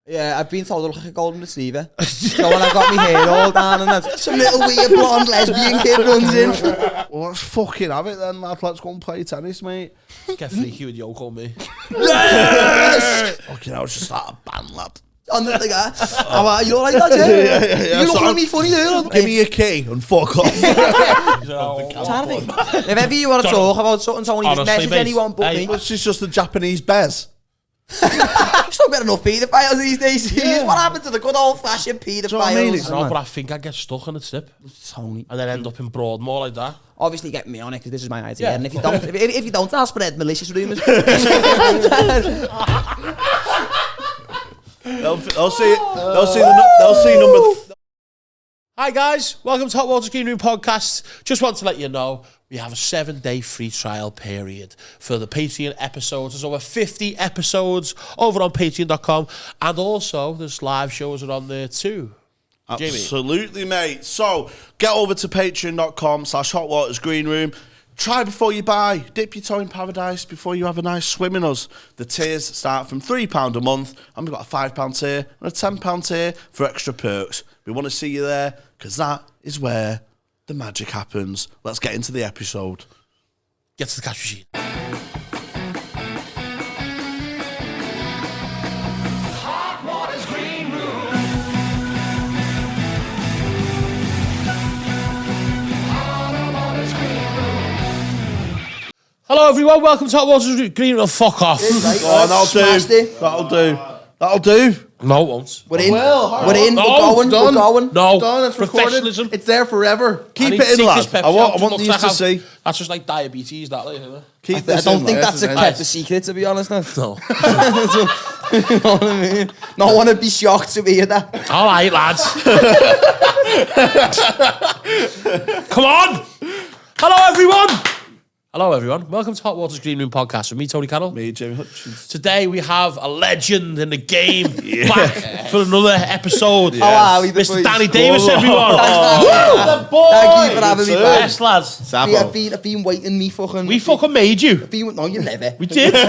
Yeah, I've been told I look like a golden retriever. So when I got my hair all down and that, some little weird blonde lesbian kid runs in. Well, let's fucking have it then, lad. Let's go and play tennis, mate. Get freaky with Yoko, me. Yes! Fucking hell, just start a band, lad. On the guy. Oh, you don't like that, yeah? You looking at me funny there. Give me a key and fuck off. If ever you want to talk about something, Tony, just message anyone but me. This is just the Japanese bears. Still got enough paedophiles these days. Yeah. What happened to the good old-fashioned paedophiles? I mean? No, but I think I'd get stuck in a tip. Tony. And then end up in Broadmoor like that. Obviously, get me on it, because this is my idea. Yeah. And if you don't, if you don't, I'll spread malicious rumours. They'll see number. Hi guys, welcome to Hot Water's Green Room podcast. Just want to let you know we have a 7-day free trial period for the Patreon episodes. There's over 50 episodes over on patreon.com, and also there's live shows are on there too. Absolutely, mate. So get over to patreon.com/Hot Water's Green Room. Try before you buy. Dip your toe in paradise before you have a nice swim in us. The tiers start from £3 a month, and we've got a £5 tier and a £10 tier for extra perks. We want to see you there, because that is where the magic happens. Let's get into the episode. Get to the cash machine. Hot Water's Green Room. Hot Water's Green Room. Hello everyone, welcome to Hot Water's Green Room. Fuck off. That'll do. No, it won't. We're in. Well, we're in. No, we're going. We're going. No, done, it's recorded. professionalism. It's there forever. Keep need it in, lad. Pepsi I want out these to see. That's just like diabetes, that, like, isn't it? Keep I this don't in, think lad. that's kept a secret, to be honest. No. No. You know what I mean? No one would be shocked to hear that. All right, lads. Come on. Hello, everyone. Welcome to Hot Water's Green Room podcast with me, Tony Carroll. Me, Jamie Hutchins. Today we have a legend in the game back for another episode. Yes. How are we, Mr. Danny Davies, everyone. The boy. Thank you for having me back. Yes, lads. I've been waiting me fucking... We fucking made you. No, you never. We did. No, you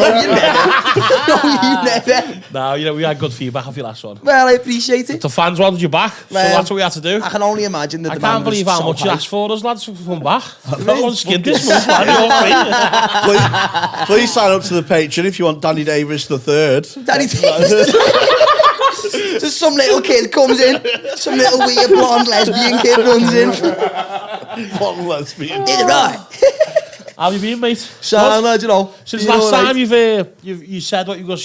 never. No, you know, we had good feedback off your last one. Well, I appreciate it. The fans wanted you back, so that's what we had to do. I can only imagine that I can't believe how much you asked for us, lads, to come back. No one's skinned this month, man. Please sign up to the Patreon if you want Danny Davis the third. Danny Davis. Just some little kid comes in, some little weird blonde lesbian kid runs in. Blonde lesbian. Did it right. How have you been, mate? So, you know. Since last time you said what you were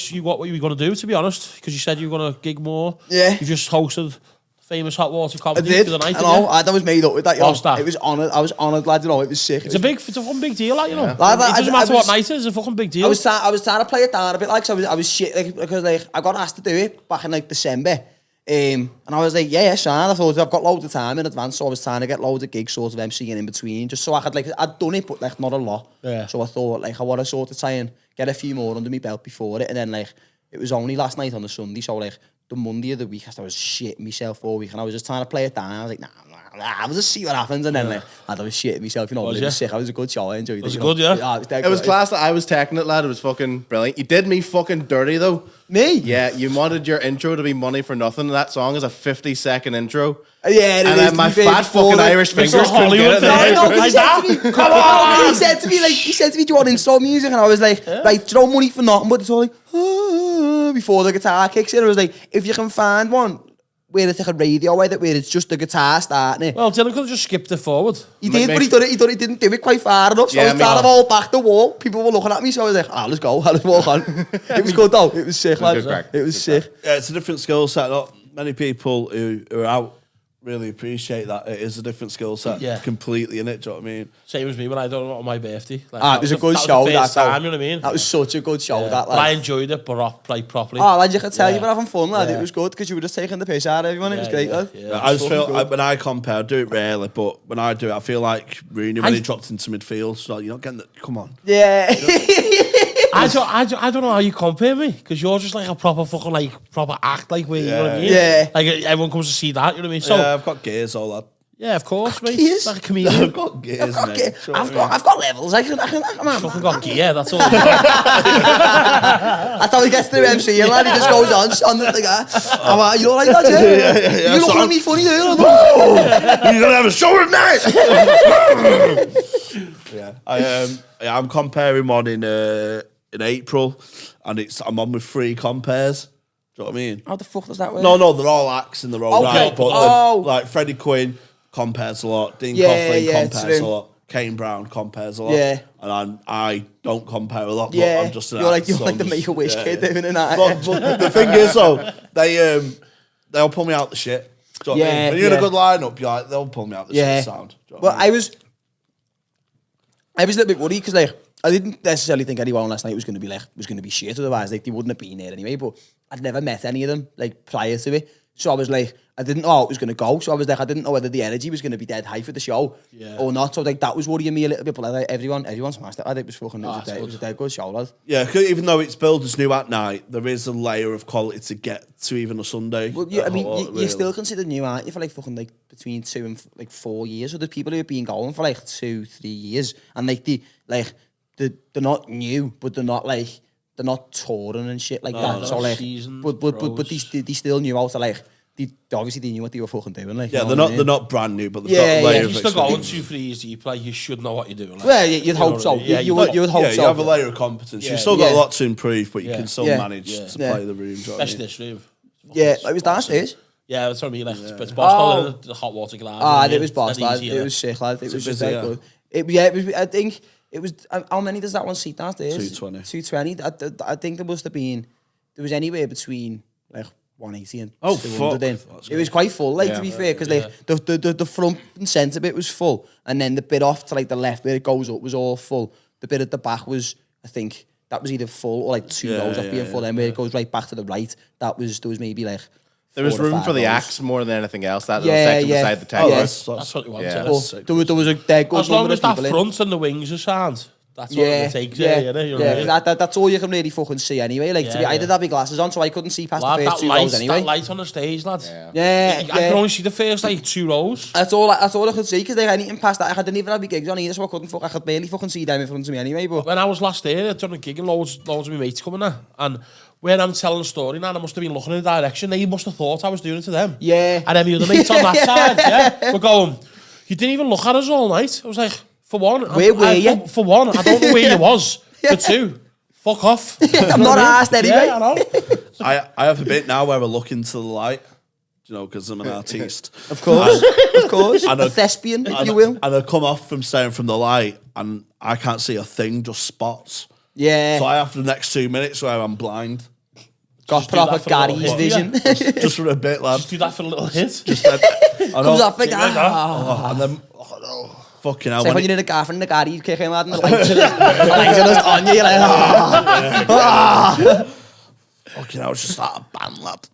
going to do, to be honest, because you said you were going to gig more. Yeah. You've just hosted famous Hot Water Comedy I did. the night. I know. That was made up with that. You know. That? It was honoured. I was honoured, lad. You know, it was sick. It's a fucking big deal, like, you know. Yeah. It doesn't matter what night it is. It's a fucking big deal. I was trying to play it down a bit, like, so I was shit, like, because like I got asked to do it back in like December, and I was like, yeah, son. I thought I've got loads of time in advance, so I was trying to get loads of gigs, sort of MCing in between, just so I could I'd done it, but like not a lot. Yeah. So I thought like I want to sort of try and get a few more under my belt before it, and then like it was only last night on the Sunday, so like the Monday of the week, I was shitting myself all week, and I was just trying to play it down. I was like, nah, I'll just see what happens, and then like I was shitting myself, you know. It was sick. It was a good show. I enjoyed it. Was it good, yeah? It was class that I was taking it, lad. It was fucking brilliant. You did me fucking dirty though. Me? Yeah, you wanted your intro to be Money for Nothing. That song is a 50-second intro. Yeah, and then my fat fucking Irish fingers couldn't get it. Come on! He said to me, do you want intro music? And I was like, right, do you know Money for Nothing? But it's all like, before the guitar kicks in. I was like, if you can find one where it's like a radio where it's just the guitar starting it. Well, Dylan could have just skipped it forward. He did, but he didn't do it quite far enough. So I was trying to hold back the wall. People were looking at me, so I was like, let's go, let's walk on. It was good though. It was sick, lads. It was sick. Yeah, it's a different skill set. Not many people who are out really appreciate that. It is a different skill set, completely, innit? Do you know what I mean? Same as me when I done it on my birthday. It was a good show. That time, you know what I mean? That was such a good show. Yeah. That, but I enjoyed it, but played properly. Oh, lad, you could tell you were having fun, lad. It was good because you were just taking the piss out of everyone. It was great, lad. I just feel when I compare, I do it rarely, but when I do it, I feel like Rooney when he dropped into midfield. So you're not getting that. Come on. Yeah. I don't know how you compare me, because you're just like a proper fucking proper act, like, where you know what I mean? Yeah. Like everyone comes to see that, you know what I mean? So yeah, I've got gears, all that. Yeah, of course, mate. gears? Like a comedian. I've got gears, I've mate. got levels. I can Fucking got gear, that's all. That's how he gets through MC and lad, he just goes on the guy. You all right, lads? Yeah. You look at me funny there. You're gonna have a show tonight. I'm comparing one in April, and I'm on with 3 compares. Do you know what I mean? How the fuck does that work? No, they're all acts in their own Okay. right. But like Freddie Quinn compares a lot, Dean Coughlin compares a lot, Kane Brown compares a lot. Yeah. And I don't compare a lot. But Yeah, I'm just you're like the Make-A-Wish kid doing it. But the thing is, though, they'll pull me out the shit. Do you know what I mean? When you're in a good lineup, you're like, they'll pull me out the shit sound. Do you know what I mean? I was a little bit worried because like I didn't necessarily think anyone last night was going to be shit. Otherwise, like they wouldn't have been here anyway. But I'd never met any of them like prior to it, so I was like, I didn't know how it was going to go. So I was like, I didn't know whether the energy was going to be dead high for the show or not. So like that was worrying me a little bit. But like everyone smashed it. I think it was fucking. It was a dead good show, lad. Yeah, 'cause even though it's billed as new at night, there is a layer of quality to get to even a Sunday. Well, yeah, I mean, you're still considered new, aren't you? For like fucking like between 2 and like 4 years. So there's people who have been going for like 2-3 years, and like they're not new, but they're not touring and shit like that. So like, but they still knew how to like. They obviously knew what they were fucking doing. Like, yeah, they're not brand new, but they've got a layer If of you're still going experience. 2-3 years deep, like you should know what you're doing. Like, well, you'd hope so. You would hope so. You have a layer of competence. You've still got a lot to improve, but you can still manage to play the room. Especially this room. Yeah, it was downstairs. Yeah, that's what I mean. Like, it's Boston, the hot water glass. It was boss, lad. It was sick, lad. It was just very good. It was. I think it was. How many does that one seat downstairs? 220. 220. I think there must have been. There was anywhere between like 180 and 200 in. It was quite full, like to be fair, because like the front and centre bit was full, and then the bit off to like the left where it goes up was all full. The bit at the back was, I think, that was either full or like 2 rows off being full. Then where it goes right back to the right, there was maybe like. There was room for the acts more than anything else. That little section beside the tank. That's what you want. There was a dead good. As long as that front and the wings are sound. That's all it takes. That's all you can really fucking see anyway. Like, I did have my glasses on, so I couldn't see past the first 2 rows anyway. That light on the stage, lads. I can only see the first like 2 rows. That's all I could see, because like, anything past that, I didn't even have my gigs on either, so I could barely fucking see them in front of me anyway. But when I was last there, I'd done a gig and loads of my mates coming there, and when I'm telling a story now, I must have been looking in a direction. They must have thought I was doing it to them. Yeah. And then the other mates on that side, were going, you didn't even look at us all night. I was like, for one, where were you? For one, I don't know where you was. For 2, fuck off. I'm not asked anyway. Yeah, I know. I have a bit now where I look into the light, you know, because I'm an artiste. Of course. A thespian, if you will. And I come off from staring from the light, and I can't see a thing, just spots. Yeah. So I have the next 2 minutes where I'm blind. Got proper Gary's vision. Just for a bit, lad. Just do that for a little hit. Comes off like, and then, fucking hell. It's like when you're in a car and the Gary kicking lad and the lights are just on you, you're like, Fucking hell, it's just like a band, lad.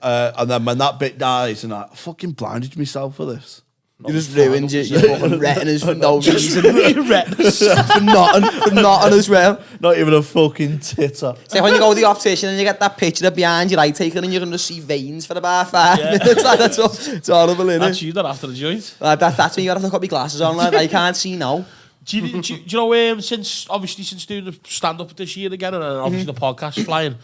And then when that bit dies, and I fucking blinded myself for this. You just ruined your fucking retinas for no reason. for nothing as well. Not even a fucking titter. It's like when you go to the optician and you get that picture behind your eye taken and you're going to see veins for about 5 minutes. Like, it's horrible, innit? That's you that after the joint. That's when you got to put my glasses on, lad. I can't see now. Do you know, since doing the stand-up this year again, and obviously the podcast flying,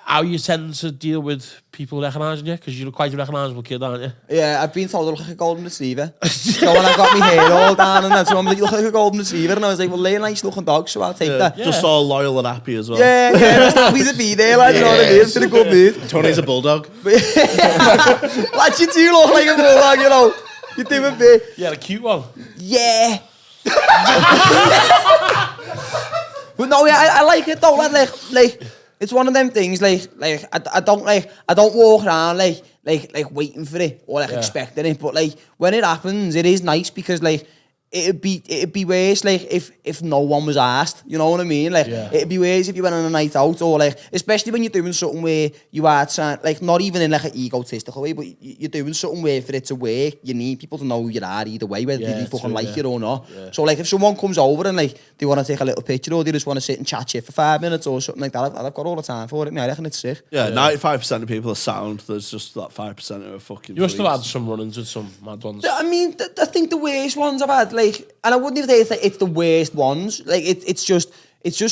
how you tend to deal with people recognising you? Because you're quite a recognisable kid, aren't you? Yeah, I've been told I look like a golden retriever. So when I got my hair all down and that, so I'm like, you look like a golden retriever. And I was like, well, they're nice looking dogs, so I'll take that. Yeah. Just all loyal and happy as well. Yeah, just happy to be there, lad. You know what I mean? It's in a good mood. Tony's a bulldog. Lad, you do look like a bulldog, you know. You do a bit. Yeah, a cute one. Yeah. But no, yeah, I like it though. Like it's one of them things. Like I don't walk around like waiting for it or like expecting it. But like when it happens, it is nice because like it'd be worse like if no one was asked, you know what I mean? Like it'd be worse if you went on a night out, or like especially when you're doing something where you are trying, like not even in like an egotistical way, but you're doing something where for it to work, you need people to know who you are either way, whether they fucking like you or not. So like if someone comes over and like they want to take a little picture, or they just want to sit and chat shit for 5 minutes or something like that, I've got all the time for it. I reckon it's sick. Yeah, 95% of people are sound. There's just that 5% who are fucking. You must have had some run-ins with some mad ones. I mean, I think the worst ones I've had, like, and I wouldn't even say it's the worst ones. Like, it's just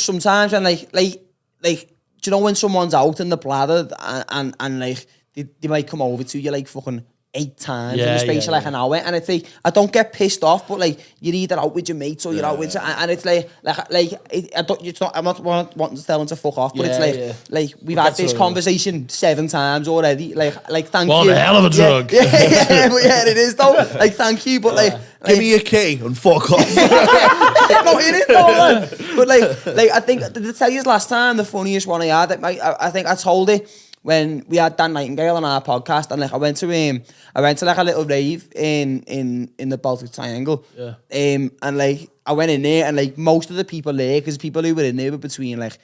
sometimes, and like, do you know when someone's out in the bladder and like they might come over to you like fucking 8 times in the space of like an hour, and it's like I don't get pissed off, but like you're either out with your mates or you're out with, and it's like I don't. It's not. I'm not wanting to tell them to fuck off, but it's like we've had this conversation 7 times already. Like thank you. One hell of a drug. Yeah, it is though. Like thank you, but like give me your key and fuck off. No, it is though, man. But like I think to tell you last time, the funniest one I had, I think I told it when we had Dan Nightingale on our podcast, and like I went to like a little rave in the Baltic Triangle. Yeah. And like I went in there, and like most of the people there, because people who were in there were between like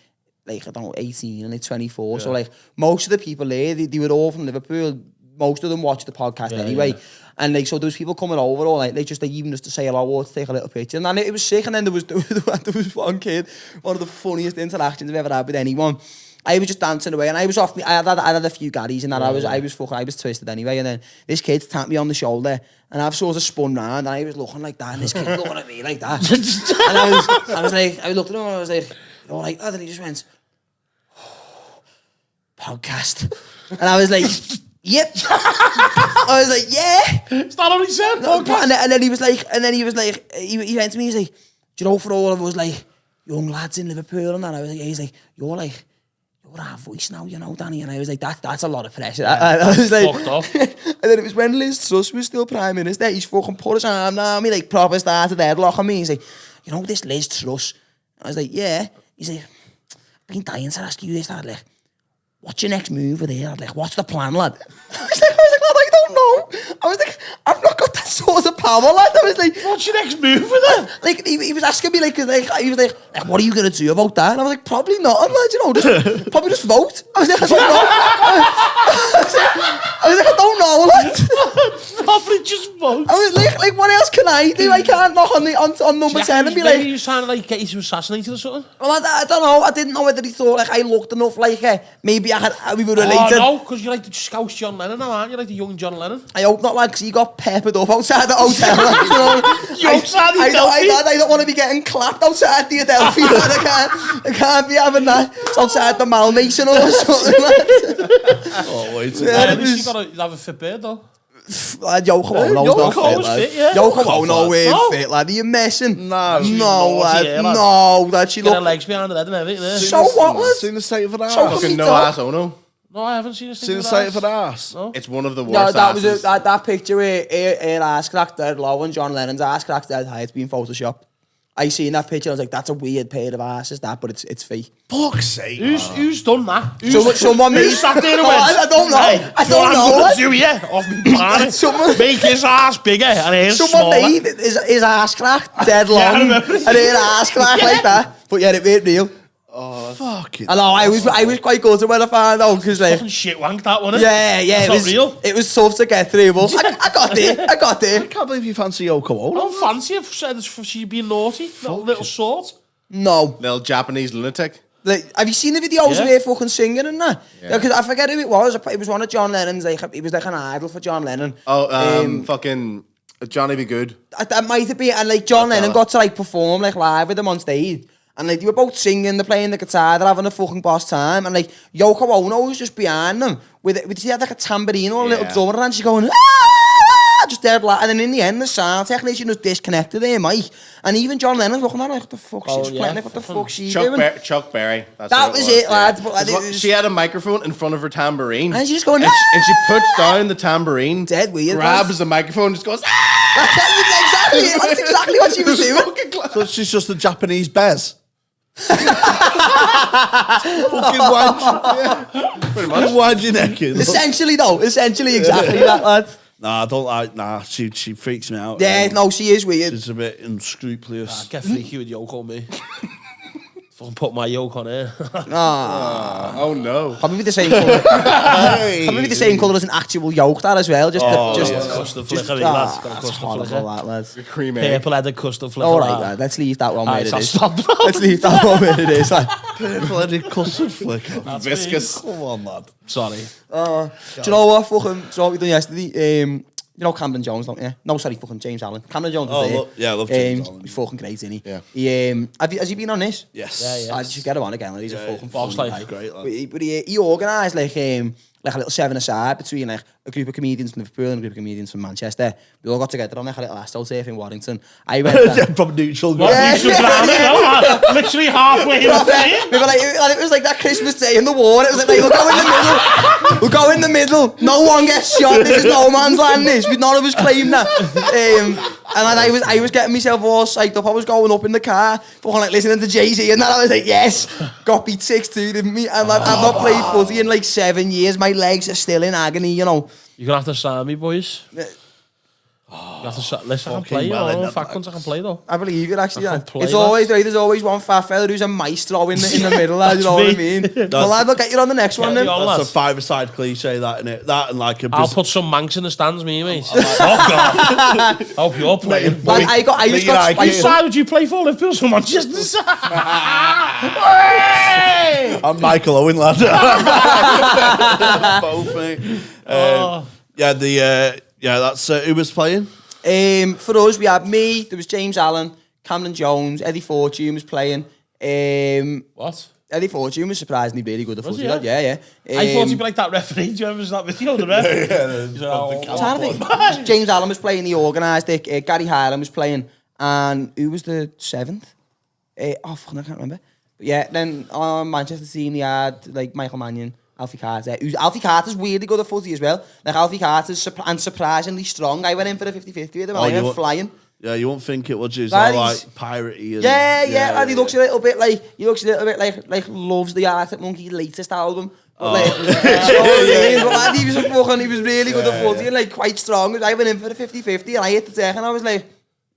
I don't know 18 and like 24. Yeah. So like most of the people there, they were all from Liverpool. Most of them watched the podcast anyway. Yeah. And like so there was people coming over all like just like even just to say hello or to take a little picture. And then it was sick. And then there was one kid, one of the funniest interactions I've ever had with anyone. I was just dancing away, and I was off me. I had a few gaddies, and that I was twisted anyway. And then this kid tapped me on the shoulder, and I've sort of spun round, and I was looking like that, and this kid looking at me like that. And I was like, I looked at him, and I was like, you know, like that, and he just went, podcast, and I was like, yep. I was like, yeah. It's not only said podcast. And then he was like, he went to me, he's like, do you know, for all of us like young lads in Liverpool and that, I was like, yeah. He's like, you're our voice now, you know, Danny. And I was like, that's a lot of pressure. Yeah, I was like, fucked up. And then it was when Liz Truss was still Prime Minister, he's fucking put his arm down me, like proper started headlock on me. He's like, you know this Liz Truss? I was like, yeah. He's like, I've been dying to ask you this, lad. Like, what's your next move with here? Like, what's the plan, lad? I was like, lad, I don't know. I was like, I've not got that sort of power, lad. I was like, what's your next move with it? Like, he was asking me, like, he was like, what are you going to do about that? And I was like, probably not, lad, you know, probably just vote. I was like, I don't know. I was like, I don't know, lad. Probably just vote. I was like, what else can I do? I can't knock on number 10 and be like... Maybe he was trying to, like, get you to assassinate or something? Well, I don't know. I didn't know whether he thought, like, I looked enough like maybe we were related. Oh, no, because you're like the Scouse John Lennon now, aren't you? Like the young John Lennon. I hope not, like, because he got peppered up outside the hotel. Like, you know, outside the Adelphi? I don't want to be getting clapped outside the Adelphi. I can't be having that. It's outside the Malmason or something like that. Oh, wait. At least you got to have a fit beard, though. Yoko Ono's not fit, lad. Yoko Ono ain't fit, lad. Are you messing? No, lad. No, lad. She got her legs behind her head and everything. So what, lad? Seen the state of her ass? Fucking no ass Ono. No, I haven't seen the state of her ass. No. It's one of the worst. No, that asses. was that picture where her ass cracked dead low and John Lennon's ass cracked dead high. It's been photoshopped. I seen that picture. I was like, that's a weird pair of asses, that, but it's fake. Fuck's sake. Who's done that? Someone made... Who sat there and went, I don't know. Hey, I don't know. I'm going to do you off me planet. Make his ass bigger and his someone smaller. made his ass cracked dead long and her ass cracked like that. But yeah, it ain't real. Oh, fuck it. I know, I was quite good to when I found out, because like... Fucking shit wank that, wasn't it? Yeah, That's not real. It was tough to get through, but I got there. I can't believe you fancy Yoko Ono. I don't fancy her, said she'd be naughty. Little sort. No. Little Japanese lunatic. Like, have you seen the videos of her fucking singing and that? Yeah, because I forget who it was. It was one of John Lennon's, like, he was like an idol for John Lennon. Oh, fucking Johnny Be Good. That might have been, and like John Lennon got to like perform like live with him on stage. And like they were both singing, they're playing the guitar, they're having a fucking boss time. And like Yoko Ono was just behind them with she had like a tambourine or a little drummer, and she's going, ah! Just dead loud. And then in the end, the sound technician was disconnected their mic. And even John Lennon's looking at her like, what the fuck she's playing? Like, what the fuck she's doing? Chuck Berry. That's that was it, lads. But like, she had a microphone in front of her tambourine. And she's just going, and she puts down the tambourine. Dead weird. Grabs the microphone and just goes, That's exactly what she was doing. So she's just a Japanese Bez. Fucking wange. Pretty much. Wange naked. Essentially exactly that, lad. Nah, I don't like. Nah, she freaks me out. Yeah, no, she is weird. She's a bit unscrupulous. Get freaky with yoke on me. Fucking put my yoke on her. Oh no. Probably the same colour. Probably the same colour as an actual yolk, that as well. Just Custard flicker, lads. Got a that's custard horrible, flicker. that, lads. Cream egg. Purple-headed custard flicker. All right, lad, let's leave that one where it is. Stop. Let's leave that one where it is. Lad. Purple-headed custard flicker. Viscous. Come on, lad. Sorry. Do you know what? Fucking, so what we done yesterday? You know Camden Jones, don't you? No, sorry, fucking James Allen. Camden Jones was there. Yeah, I love James Allen. He's fucking great, isn't he? Yeah. Has he been on this? Yes. Yeah. I should get him on again. Like, he's a fucking boss, funny like, guy. great, lad. But he organised like a little seven-a-side between like a group of comedians from Liverpool and a group of comedians from Manchester. We all got together on like a little astroturf in Warrington. I went From neutral What? ground. Neutral ground, no, literally halfway in the thing. we were like, it was like that Christmas day in the war. It was like we'll go in the middle. We'll go in the middle. No one gets shot. This is no man's land. This. None of us claim that. And I was getting myself all psyched up. I was going up in the car, fucking like listening to Jay-Z, and then I was like, yes, got beat 6-2, didn't we? And like, I've not played footy in like 7 years. My legs are still in agony, you know. You're going to have to sign me, boys. You have to listen, I can play, fat cunts, I can play though. I believe it actually. I Yeah. can play It's that. always there's always one fat fella who's a maestro in the middle. Lad, you know what I mean? Well, lad, we'll get you on the next one then. you on. That's a Lads. five-a-side cliche, that, innit? That and like a... I'll put some manx in the stands, me, mate. Fuck off. Hope you're playing. Like, I just got Which spiced side would you play for? Liverpool or Manchester side? I'm Michael Owen, lad. Both, mate. That's who was playing. For us, we had me, there was James Allen, Camden Jones, Eddie Fortune was playing. What? Eddie Fortune was surprisingly really good at Was footy. he, Lad. Yeah. I thought he'd be like that referee. Do you remember that video? The ref? He's like, I'm trying to think. James Allen was playing, he organised it. Gary Highland was playing. And who was the 7th? I can't remember. But yeah, then on Manchester team, he had like Michael Mannion, Alfie Carter. Alfie Carter's really good at footy as well. Like Alfie Carter's surprisingly strong. I went in for a 50-50 with him and I went flying. Yeah, you won't think it was just Right. like piratey. And, Yeah. And he looks a little bit like loves the Arctic Monkey's latest album. But like, but lad, he was really good at footy and like quite strong. I went in for a 50-50 and I hit the deck and I was like,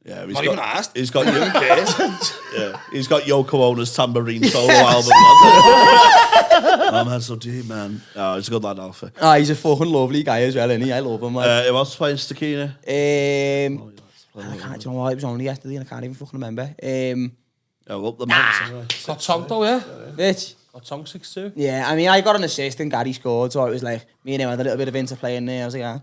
Yeah, not even asked. He's got he's got Yoko Ono's tambourine solo album. Oh man, so deep, man. Oh, he's a good lad, Alfie. he's a fucking lovely guy as well, isn't he? I love him. Like. Who else playing Stakina? I can't, do you know what? It was only yesterday and I can't even fucking remember. Up the max. got tongue though, yeah? Bitch. Got tongue 6-2. Yeah, I mean, I got an assist and Gary scored, so it was like, me and him had a little bit of interplay in there. I was like, yeah.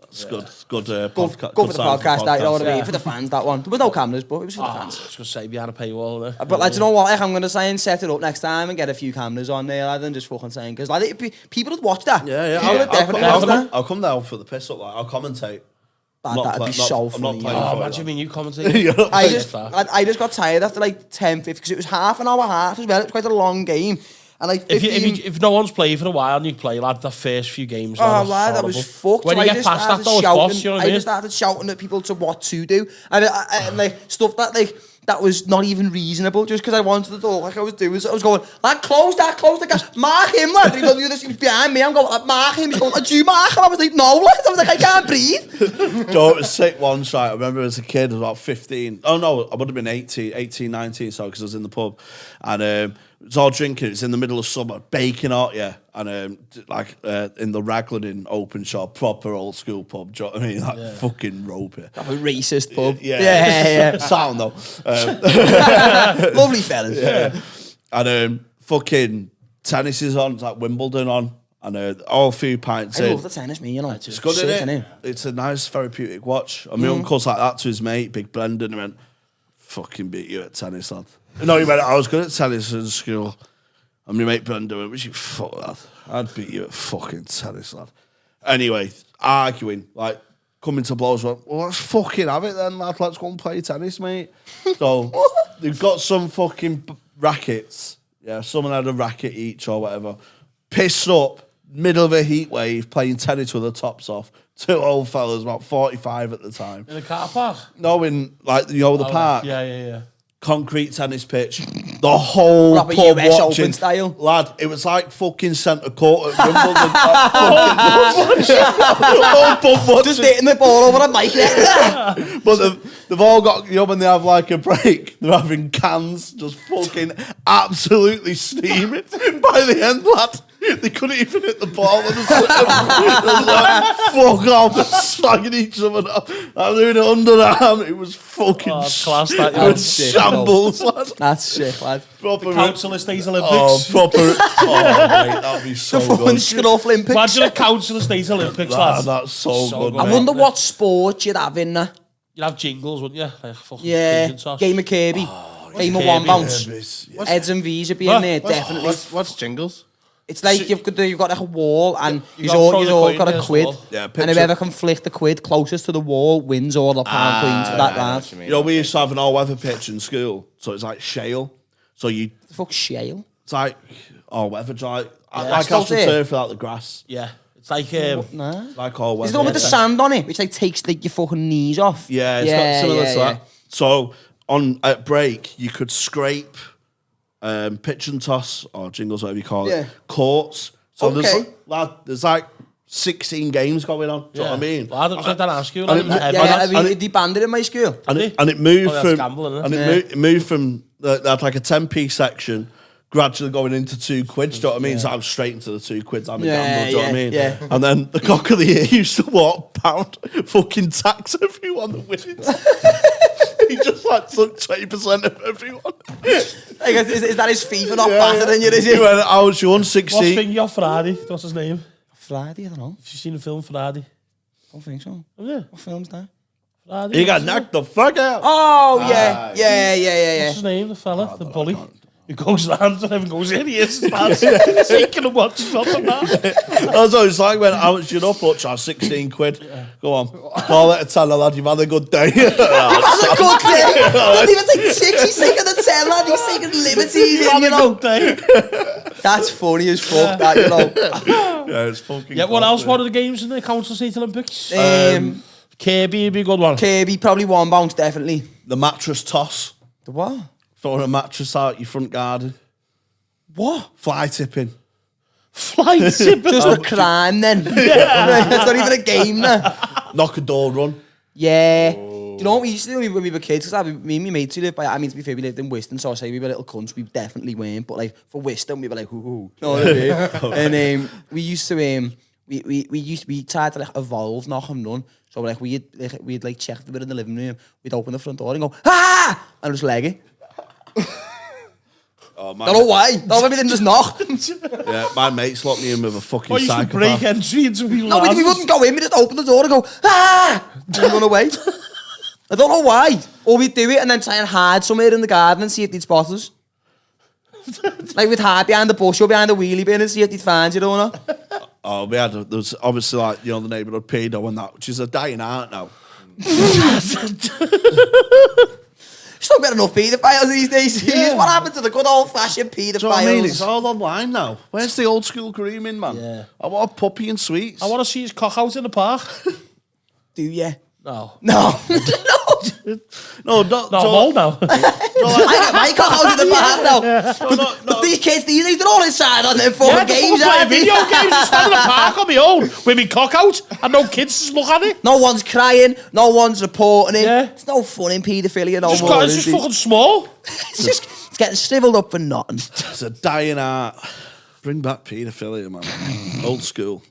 It's good. Go for the podcast, that, you know what I mean? For the fans, that one. There was no cameras, but it was for the I fans. was going to say behind a paywall there. But like, do you know what? Like, I'm going to try and set it up next time and get a few cameras on there, lad, and just fucking saying, because like, people would watch that. Yeah. People would definitely watch that. I'll come down for the piss up. Like, I'll commentate. That'd be so I'm not funny. playing yeah. for it, Imagine like. me and you commentating. I just got tired after like 10-15 because it was half an hour half as well. It was quite a long game. And like 15, if no one's played for a while and you play, lad, the first few games, lad, that was fucked. When So you I get just past that, started though, it's boss, you know what I I mean? just started shouting at people to what to do. And like stuff that was not even reasonable just because I wanted to talk like I was doing. So I was going, lad, close that gap. Mark him, lad. He was behind me. I'm going, lad, mark him. He's going, do you mark him? I was like, no, lad. I was like, I can't breathe. Joe, it was sick once, right? I remember as a kid, I was about 15. Oh, no, I would have been 18, 19, so because I was in the pub. And it was all drinking. It's in the middle of summer, baking hot, yeah. And in the Raglan open shop, proper old school pub. Do you know what I mean? Like fucking rope it. That was racist pub. Yeah. Sound though. Lovely fellas. Yeah. And fucking tennis is on. It's like Wimbledon on. And all a few pints I in. love the tennis, me, you know. It's good, Sick, isn't it? It's a nice therapeutic watch. And my uncle's like that to his mate, Big Brendan. He went, fucking beat you at tennis, lad. No, he went, I was good at tennis in school. And my mate Brendan went, was you fuck, lad? I'd beat you at fucking tennis, lad. Anyway, arguing, like, coming to blows. Well, let's fucking have it then, lad. Let's go and play tennis, mate. So, they've got some fucking rackets. Yeah, someone had a racket each or whatever. Pissed up, middle of a heat wave, playing tennis with the tops off. Two old fellas, about 45 at the time. In the car park? No, in, like, the park. Yeah. concrete tennis pitch. The whole Proper pub US watching. Open style. Lad, it was like fucking centre court at Wimbledon. Whole pub watching. Just hitting the ball over a mic. But they've all got, when they have like a break, they're having cans just fucking absolutely steaming. By the end, lad, they couldn't even hit the ball. They was like, fuck off, slagging each other up. I'm doing it underarm. It was fucking class, that, it was shambles, lad. That's sick, lad. Proper Council Estate Olympics. Oh, proper. Oh, mate, that'd be so The fucking good. Scruff Olympics. Imagine a Council Estate Olympics, lad. That's so good. I mate. wonder what sport you'd have in there. You'd have jingles, wouldn't you? Like fucking Yeah, pigeon toss. game of Kirby. Game of Kirby? one bounce. Yes. Heads and V's would be in there, definitely. What's jingles? It's like you've got like a wall and You you've gotta all, throw you've the all coin got a against the quid. wall. Yeah, And picture- whoever can flick the quid closest to the wall wins all the pound coins for that round. You know, we used to have an all-weather pitch in school, so it's like shale. So The fuck shale? it's like all-weather, like Still there. AstroTurf without the grass. Yeah. It's like, Nah. Like all-weather. Is the one with the sand on it, which like takes your fucking knees off? Yeah, it's got similar to that. So at break, you could scrape pitch and toss, or jingles, whatever you call Yeah. it, courts. So Okay. there's like 16 games going on. Do you know what I mean? Well, I don't think that ask you. And Like, it- Yeah, they banned it in my school. And it moved Oh, that's from gambling, isn't and it? it moved from that like a 10p section, gradually going into 2 quid. Do you know what I mean? So I'm straight into the 2 quids. I'm a Yeah, gamble. Do you know what I yeah, mean? yeah. And then the cock of the year used to pound fucking tax everyone that wins. He just like took 20% of everyone. Like, is that his FIFA not Yeah, better than you? Is He it? went, I was What's 16. Thingy off Friday? What's his name? Friday, I don't know. Have you seen the film Friday? I don't think so. Oh, yeah. What film's that? Friday. He got knocked the fuck out. Oh, yeah. Yeah. What's his name, the fella? The bully? He goes round and everyone goes, here he is, man. Taking a watch, he's not the man. That's what it's like when I was up, Hutch, I was 16 quid. Go on. Call it a tenner, lad. You've had a good day. That's a good thing. Don't even take 6. He's taking the 10, lad. He's taking liberties, Have you a know. good day. That's funny as fuck, that, you know. Yeah, it's fucking Yeah, what cool, else? man. What are the games in the Council Estate Olympics? Kirby, Kirby would be a good one. probably one bounce, definitely. The mattress toss. The what? Throwing a mattress out your front garden. What? Fly tipping. Flight tipping. Just a crime, then. It's not even a game, now. Knock a door run. Yeah. Do you know what we used to do when we were kids? Because me and my mates who lived by, I mean, to be fair, we lived in Wiston, so I say we were little cunts. We definitely weren't. But, like, for Wiston, we were like, hoo-hoo. You know what I mean? And we used to, we tried to, like, evolve knock and run. So, like, we'd check if we were in the living room. We'd open the front door and go, ah! And just leg it. Oh, Don't know why. Don't know, we didn't just knock. Yeah, my mates locked me in with a fucking What, you used to break psychopath. entry into people's No, we houses? wouldn't go in. We just open the door and go, ah! And run away. I don't know why. Or we'd do it and then try and hide somewhere in the garden and see if they'd spot us. Like we'd hide behind the bush or behind the wheelie bin and see if they'd find you, don't know? Oh, there was obviously like, the neighbourhood pedo and that, which is a dying art now. Still got enough paedophiles these days. What happened to the good old-fashioned paedophiles? Do you know what I mean? It's all online now. Where's the old school grooming, man? Yeah. I want a puppy and sweets. I want to see his cock out in the park. Do you? No. No. No, not No, I'm old now. I get my cock out in the park now. But these kids these days, they're all inside on their Yeah, fucking the games, fucking aren't they? video games. I stand in the park on my own with my cock out and no kids just look at it. No one's crying. No one's reporting it. Yeah. It's no fun in paedophilia no more. It's is just it? fucking small. It's getting snivelled up for nothing. It's a dying art. Bring back paedophilia, man. Old school.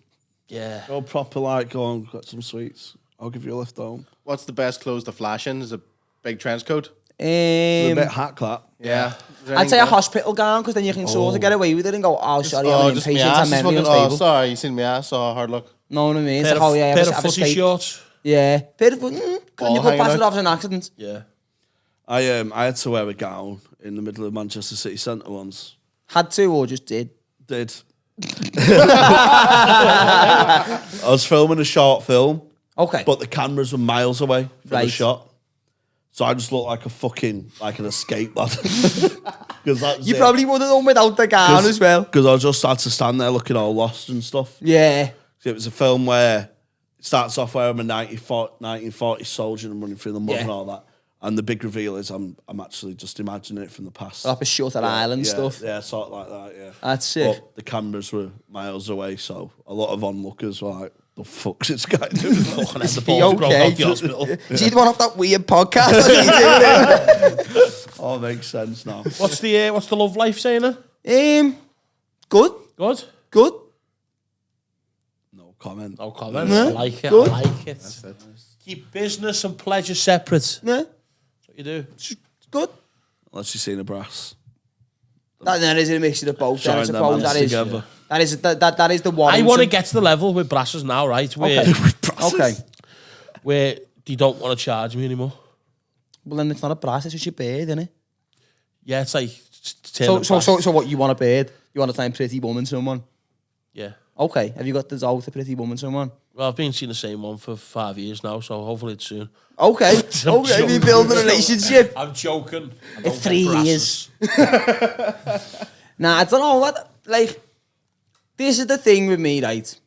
Yeah. Go proper, like, go on, got some sweets. I'll give you a lift home. What's the best clothes to flash in? Is a big trench coat? It's a bit hat clap. Yeah. I'd say a hospital gown because then you can sort of get away with it and go, oh, sorry, I'm just me inpatient, ass I'm is mentally fucking, unstable. sorry, you seen me ass, so hard look. Know what I mean? It's Pair like, oh, yeah, of I've fuzzy escaped. shorts. Yeah. Can you Ball put hanging pass it out. off as an accident? Yeah. I had to wear a gown in the middle of Manchester City Centre once. Had to or just did? Did. I was filming a short film, Okay. but the cameras were miles away from the Right. shot. So I just looked like like an escape lad. You probably would have done without the gown as well. Because I just had to stand there looking all lost and stuff. Yeah. It was a film where it starts off where I'm a 1940 soldier and I'm running through the mud Yeah. and all that. And the big reveal is I'm actually just imagining it from the past. Up a Shutter Island stuff. Yeah, sort of like that, yeah. That's it. But the cameras were miles away, so a lot of onlookers were like, the fuck's this guy doing? The He balls grown okay? out the hospital. Is he the one off that weird podcast? That's what he's doing. Oh, makes sense now. What's the love life saying? Good. Good. No comment. No comment. Yeah. I like it. Good. I like it. Keep business and pleasure separate. Yeah. That's what you do. Good. Unless you've seen a brass. That is a mixture of both. I Join them suppose hands that is. together. That is the one. I want to get to the level with brasses now, right? Where, Okay. where they don't want to charge me anymore. Well, then it's not a brass. It's just your beard, isn't it? Yeah, it's like... So what? You want a beard? You want to try and pretty woman someone? Yeah. Okay. Have you got the doll to pretty woman someone? Well, I've been seeing the same one for 5 years now, so hopefully it's soon. Okay. Okay. We build a relationship. I'm joking. It's 3 years. Nah, I don't know what. Like, this is the thing with me, right?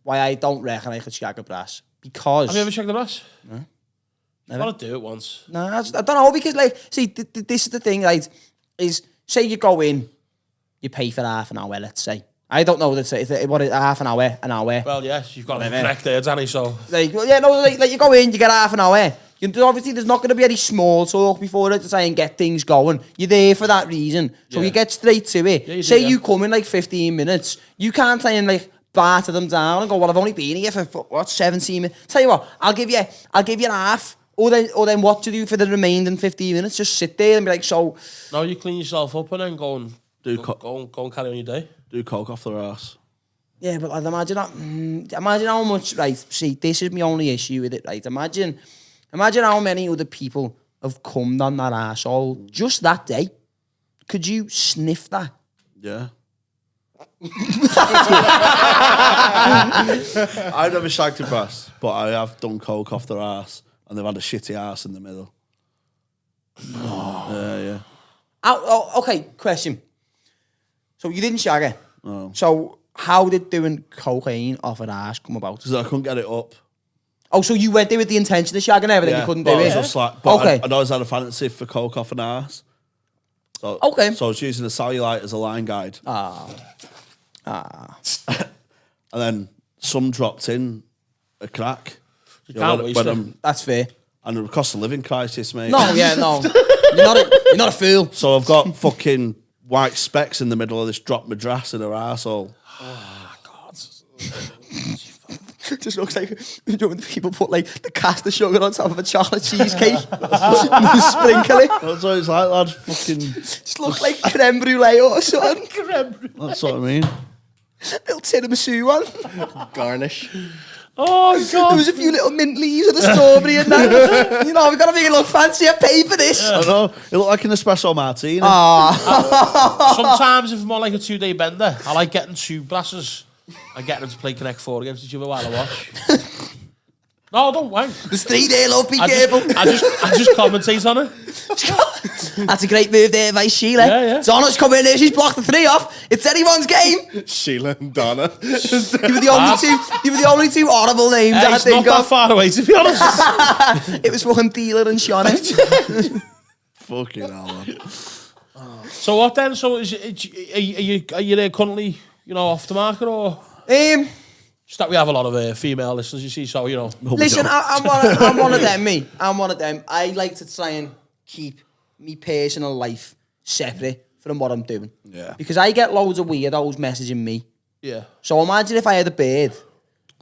Why I don't reckon I could shag a brass. Because... Have you ever checked the brass? No. I want to do it once. Nah, I don't know, because, like, see, this is the thing, right? Is, say you go in, you pay for half an hour, let's say. I don't know, let's say, what is half an hour, an hour. Well, yes, you've got to be correct there, Danny, so... Like, well, yeah, no, like you go in, you get half an hour. Obviously, there's not going to be any small talk before it to try and get things going. You're there for that reason. So you get straight to it. Yeah, say you come in like 15 minutes. You can't try and like barter them down and go, well, I've only been here for, 17 minutes. Tell you what, I'll give you half. Or then what to do for the remaining 15 minutes? Just sit there and be like, so... No, you clean yourself up and then go and Do carry on your day. Do coke off their ass. Yeah, but I'd imagine that... imagine how much... Right, see, this is my only issue with it, right? Imagine how many other people have come on that arsehole just that day. Could you sniff that? Yeah. I've never shagged a brass, but I have done coke off their ass, and they've had a shitty ass in the middle. Yeah. Okay, question. So you didn't shag it. No. So how did doing cocaine off an arse come about? Because I couldn't get it up. Oh, so you went there with the intention of shagging everything, you couldn't do but it? I was just like, but Okay. I'd always had a fancy for coke off an ass. So, Okay. So I was using the cellulite as a line guide. And then some dropped in a crack. You can't waste it. That's fair. And the cost of living crisis, mate. No, yeah, no. You're not a fool. So I've got fucking white specks in the middle of this drop madrass in her arsehole. Just looks like, you know, when people put like the caster sugar on top of a chocolate cheesecake. Sprinkle it. That's what it's like, lad. Fucking. Just looks like creme brulee or something. That's what I mean. Little tiramisu one. Garnish. Oh, There God. was a few little mint leaves and a strawberry and that. You know, we've got to make it look fancy. I pay for this. I know. It looked like an espresso martini. Sometimes if I'm on like a 2-day bender, I like getting 2 brasses and getting them to play Connect 4 against each other while I watch. No, don't wank. There's 3 there, love. Be careful. I just commentate on it. That's a great move there by Sheila. Yeah. Donna's come in there. She's blocked the 3 off. It's anyone's game. Sheila and Donna. You were the only two horrible names I It's think not that of. far away, to be honest. It was fucking Dealer and Shauna. Fucking hell, man. So what then? So are you there currently, off the market, or just that we have a lot of female listeners, you see, so, Listen, I'm one of them, me. I'm one of them. I like to try and keep me personal life separate from what I'm doing. Yeah. Because I get loads of weirdos messaging me. Yeah. So imagine if I had a beard.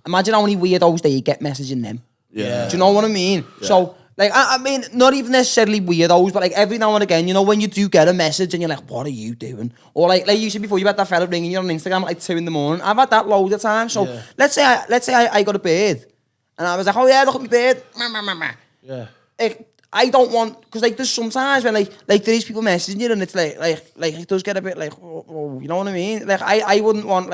Imagine how many weirdos they get messaging them. Yeah. Do you know what I mean? Yeah. So, like, I mean, not even necessarily weirdos, but like every now and again, when you do get a message and you're like, what are you doing? Or like you said before, you had that fella ringing you on Instagram at like 2 a.m. I've had that loads of times. So let's say I got a beard. And I was like, oh yeah, look at my beard. Yeah. Like, I don't want, because like there's sometimes when like there is people messaging you and it's like it does get a bit like, oh, you know what I mean? Like I wouldn't want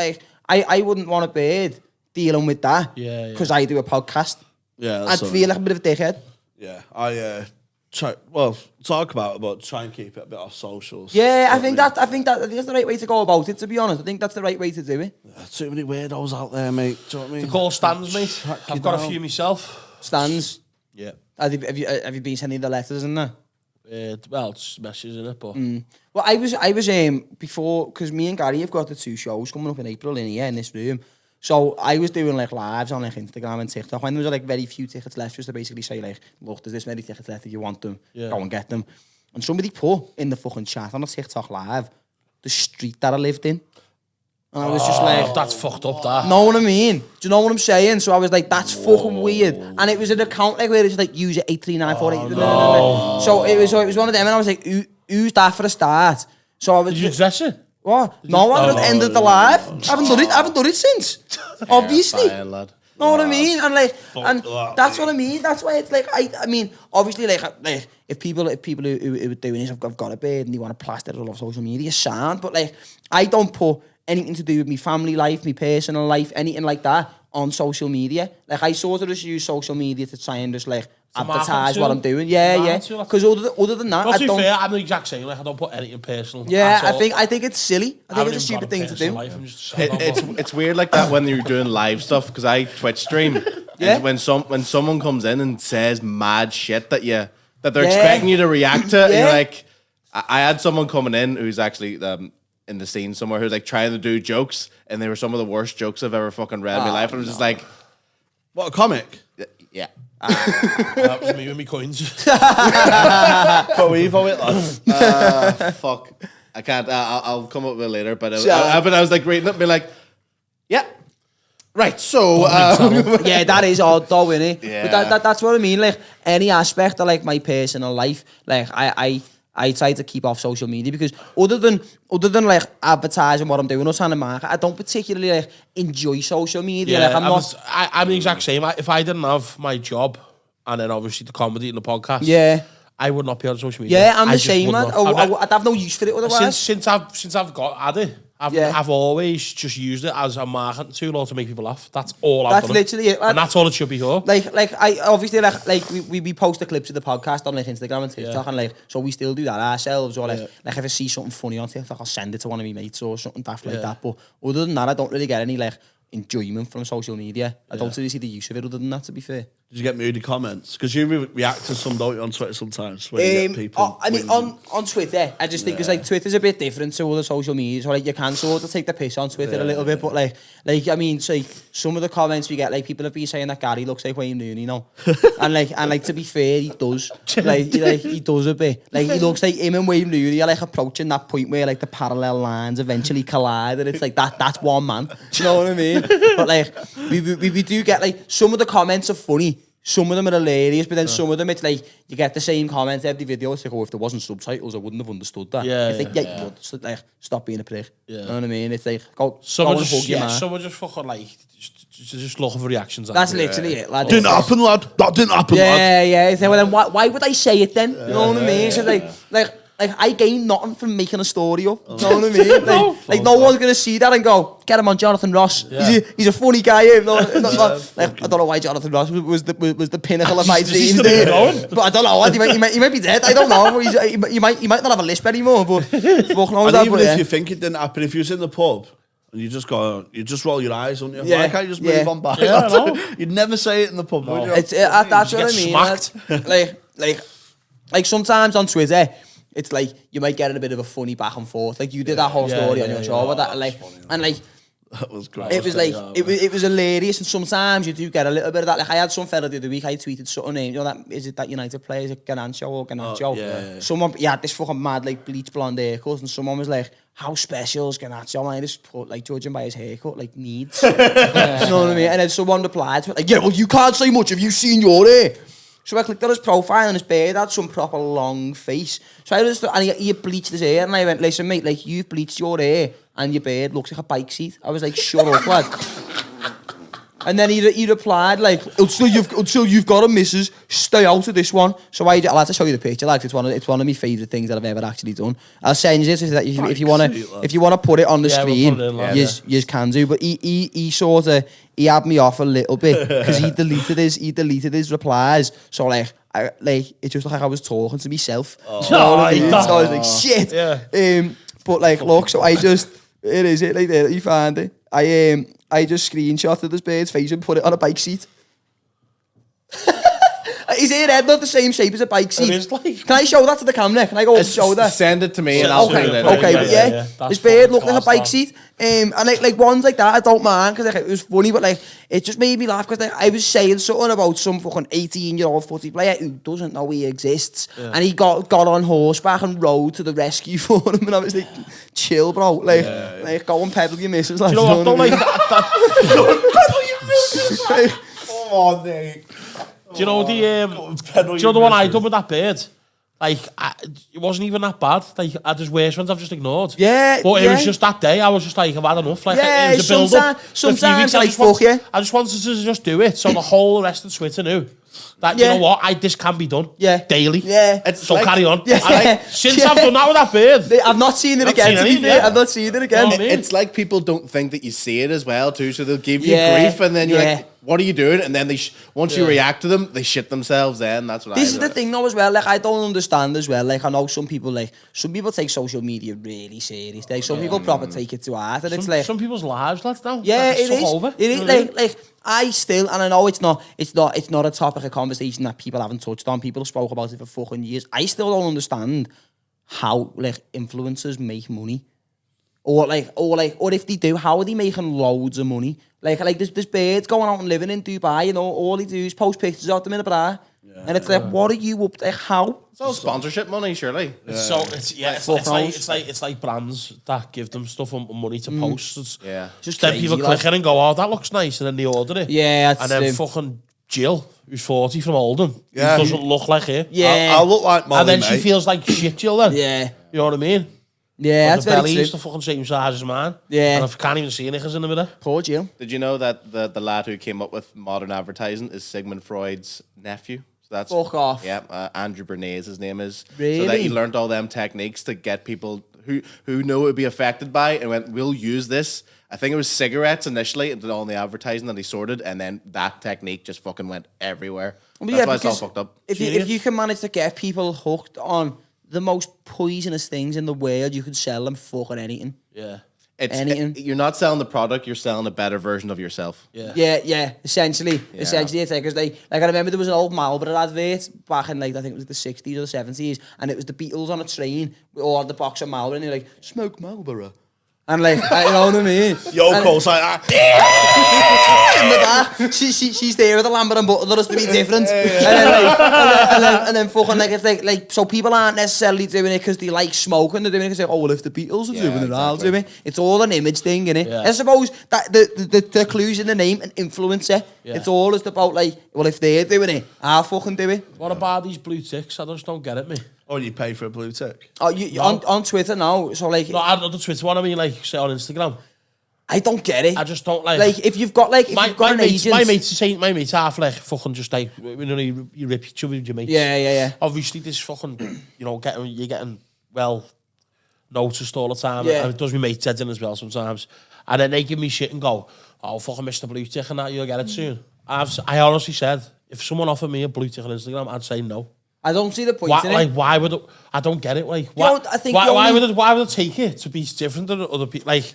I wouldn't want a beard dealing with that. Yeah. Because I do a podcast. Yeah. I'd feel like a bit of a dickhead. Yeah. I talk about it, but try and keep it a bit off socials. Yeah, I think that's the right way to go about it, to be honest. I think that's the right way to do it. Too many weirdos out there, mate. Do you know what I mean? The call stands, mate. I've got a few myself. Stands. Yeah. Have you been sending the letters and that? Well, it's messages in it, but Well, I was before, because me and Gary have got the 2 shows coming up in April in here in this room. So I was doing like lives on like Instagram and TikTok when there was like very few tickets left, just to basically say like, look, there's this many tickets left. If you want them, go and get them. And somebody put in the fucking chat on a TikTok live the street that I lived in. And I was just like, that's fucked up. That. know what I mean? Do you know what I'm saying? So I was like, that's fucking weird. And it was an account like where it's like user 83948. So it was one of them, and I was like, who's that for a start? So I was. Did you address it? What? No, I just ended the live. I haven't done it since. Obviously. Fine, lad. Know what I mean? And like, and that, that's what I mean. That's why it's like, I mean, obviously, like if people who are doing this have got a beard and they want to plaster it all over social media, sound. But like, I don't put anything to do with my family life, my personal life, anything like that on social media. Like, I sort of just use social media to try and just like advertise what I'm doing. Yeah. Because other than that, Not I too don't. fair, I'm the exact same. Like, I don't put anything personal. Yeah, at all. I think it's silly. I think it's a haven't stupid even thing got to a do. personal life, I'm just It's weird like that when you're doing live stuff, because I Twitch stream. Yeah. And when someone comes in and says mad shit that they're expecting you to react to, and you're like, I had someone coming in who's actually in the scene somewhere who's like trying to do jokes, and they were some of the worst jokes I've ever fucking read in my life. And I was just like, What, a comic? yeah. that was me with my coins. But we've it, lad. Fuck. I can't. I'll come up with it later. But I was like reading it and be like, yeah. Right, so Yeah, that is odd though, innit? Yeah. But that's what I mean. Like, any aspect of like my personal life, like I try to keep off social media, because other than like advertising what I'm doing or trying to market, I don't particularly like enjoy social media. Yeah, like I'm the exact same. If I didn't have my job and then obviously the comedy and the podcast, Yeah. I would not be on social media. Yeah, I'm I the just same, would man. not. I'd have no use for it otherwise. Since I've had it, I've always just used it as a marketing tool or to make people laugh. That's all I've That's done. literally it, man. And that's all it should be for. Like I obviously like we post the clips of the podcast on like Instagram and TikTok, and like, so we still do that ourselves, or like if I see something funny on TikTok, I'll send it to one of my mates or something daft like that. But other than that, I don't really get any like enjoyment from social media. I don't really see the use of it other than that, to be fair. Did you get moody comments? Because you react to some, don't you, on Twitter sometimes? When you get people I mean, on Twitter, I just think because like Twitter's a bit different to other social media. So like you can sort of take the piss on Twitter a little bit, but like I mean, say some of the comments we get, like people have been saying that Gary looks like Wayne Rooney, you know, and like to be fair, he does. He does a bit. Like he looks like him and Wayne Rooney are like approaching that point where like the parallel lines eventually collide, and it's like that's one man. Do you know what I mean? But like we do get like some of the comments are funny. Some of them are hilarious, but then some of them, it's like, you get the same comments every video. It's like, oh, if there wasn't subtitles, I wouldn't have understood that. Yeah, it's like, you would. So, like, stop being a prick. Yeah. You know what I mean? It's like, go Someone and hug your man. someone just fucking like just looking for reactions. That's literally it, lad. Didn't happen, lad. That didn't happen, lad. Yeah. It's like, well, then why would I say it then? You know what I mean? It's like I gain nothing from making a story up. You know what I mean? Like no one's gonna see that and go, get him on Jonathan Ross. Yeah. He's a funny guy. Like, I don't know why Jonathan Ross was the pinnacle of my dreams there. But I don't know. He might be dead. I don't know. He might not have a lisp anymore. But fuck knows And that. even But, if you think it didn't happen, if you was in the pub and you just roll your eyes, don't you? Yeah. Why can't you just move on by? Yeah, I know. You'd never say it in the pub, would you? That's what I get mean. smacked. Like sometimes on Twitter, it's like you might get in a bit of a funny back and forth. Like you did that whole story on your show with that, That was great. it was like it was hilarious. And sometimes you do get a little bit of that. Like I had some fella the other week. I tweeted something name. You know that is it that United player? Is it Garnacho or Garnacho? yeah. Someone had this fucking mad like bleach blonde haircut, and someone was like, "How special is Garnacho?" I just put like, judging by his haircut, like needs. You know what I mean? And then someone replied to it like, "Yeah, well, you can't say much. Have you seen your hair?" So I clicked on his profile, and his beard had some proper long face. So I just, and he had bleached his hair, and I went, "Listen, mate, like you've bleached your hair, and your beard looks like a bike seat." I was like, "Shut up, lad." And then he replied like, "Until you've got a missus, stay out of this one." So I'll have to show you the picture. Like it's one of my favourite things that I've ever actually done. I'll send you this so that if you wanna put it on the screen, we'll put it in, you can do. But he sort of had me off a little bit because he deleted his replies. So like it just like I was talking to myself. You know what I mean? So I was like, shit. Yeah. But like, look, so I just it is it like there. You found it. I just screenshotted this bird's face and put it on a bike seat. Is your head not the same shape as a bike seat? It is like... Can I show that to the camera? Can I go and show that? Send it to me and I'll Okay, put it in. okay, but yeah, That's his beard fucking looked like a class, bike that. seat. And like ones like that, I don't mind because like, it was funny, but like it just made me laugh because like, I was saying something about some fucking 18-year-old footy player who doesn't know he exists, and he got on horseback and rode to the rescue for him, and I was like, chill, bro, like go and pedal your missus. Like, You know what? Don't like that. Come on, Nick. Do you know the do you know the one I done with that bird? Like, it wasn't even that bad. Like, I just worse ones I've just ignored. Yeah, but it yeah. was just that day. I was just like, I've had enough. Like, Yeah, it was a build up. sometimes like, fuck you. I just wanted to just do it, so the whole rest of Twitter knew that Yeah. you know what, this can be done. Yeah. Daily. Yeah. So like- carry on. Yeah. Since Yeah. I've done that with that bird, I've not seen it Not again. seen To be anything fair, yet. I've not seen it again. You know what I mean? It's like people don't think that you see it as well too, so they'll give you Yeah, grief, and then you're yeah. like, "What are you doing?" And then once you react to them, they shit themselves. Then that's what This I is do. the thing though as well, like I don't understand as well, like I know some people take social media really serious, like some people proper take it to heart, and it's like, some people's lives, lads, now. yeah, Like, it suck is, over. it is, You know what I mean? like I still, and I know it's not a topic of conversation that people haven't touched on, people have spoke about it for fucking years, I still don't understand how, like, influencers make money. Or if they do, how are they making loads of money? Like there's birds going out and living in Dubai, you know, all they do is post pictures of them in a bra. And it's like, what are you up to? Like, how? It's all sponsorship money, surely. So it's like brands that give them stuff and money to post. It's Yeah. just then crazy, people like. click it and go, oh, that looks nice, and then they order it. Yeah, and then that's fucking Jill, who's 40 from Oldham, Yeah. who doesn't look like her. Yeah. I look like Molly, And then mate. she feels like shit, Jill. Then Yeah. you know what I mean? Yeah, But that's the very belly true. is the fucking same size as mine. Yeah. And I can't even see knickers in the middle. Poor Jill. Did you know that the lad who came up with modern advertising is Sigmund Freud's nephew? So that's Fuck off. Yeah, Andrew Bernays, his name is. So that Really? he learned all them techniques to get people who know it would be affected by it, and went, we'll use this. I think it was cigarettes initially, and did all the advertising that he sorted, and then that technique just fucking went everywhere. Well, That's yeah, why it's all because fucked up. If you can manage to get people hooked on the most poisonous things in the world, you can sell them fucking anything. Yeah. anything. You're not selling the product, you're selling a better version of yourself. Yeah, essentially, it's like, because I remember there was an old Marlboro advert back in, like, I think it was the 60s or the 70s, and it was the Beatles on a train or the box of Marlboro, and they're like, smoke Marlboro. And like, you know what I mean? Yoko's like that. In the back, she's there with a Lambert and butter, there has to be different. And then fucking, like, it's like, so people aren't necessarily doing it because they like smoking, they're doing it because they're like, oh, well, if the Beatles are doing it, I'll do it. It's all an image thing, innit? Yeah. I suppose that the clues in the name, an influencer, it's all just about, like, well, if they're doing it, I'll fucking do it. What about these blue ticks? I just don't get it, me. Or you pay for a blue tick. Oh, on Twitter now, so like, No, I don't the Twitter one. I mean, like, say on Instagram. I don't get it. I just don't like. Like, if you've got, like, if you've got an agent. My mate's half like fucking just like, you know, you rip each other with your mates. Yeah. Obviously, this fucking, you know, you're getting well noticed all the time. Yeah. And it does me mates heads in as well sometimes. And then they give me shit and go, oh, fucking Mr. Blue Tick and that, you'll get it soon. I honestly said, if someone offered me a blue tick on Instagram, I'd say no. I don't see the point in it. Why would it, I don't get it. Like, why, know, I think why would it take it to be different than other people? Like,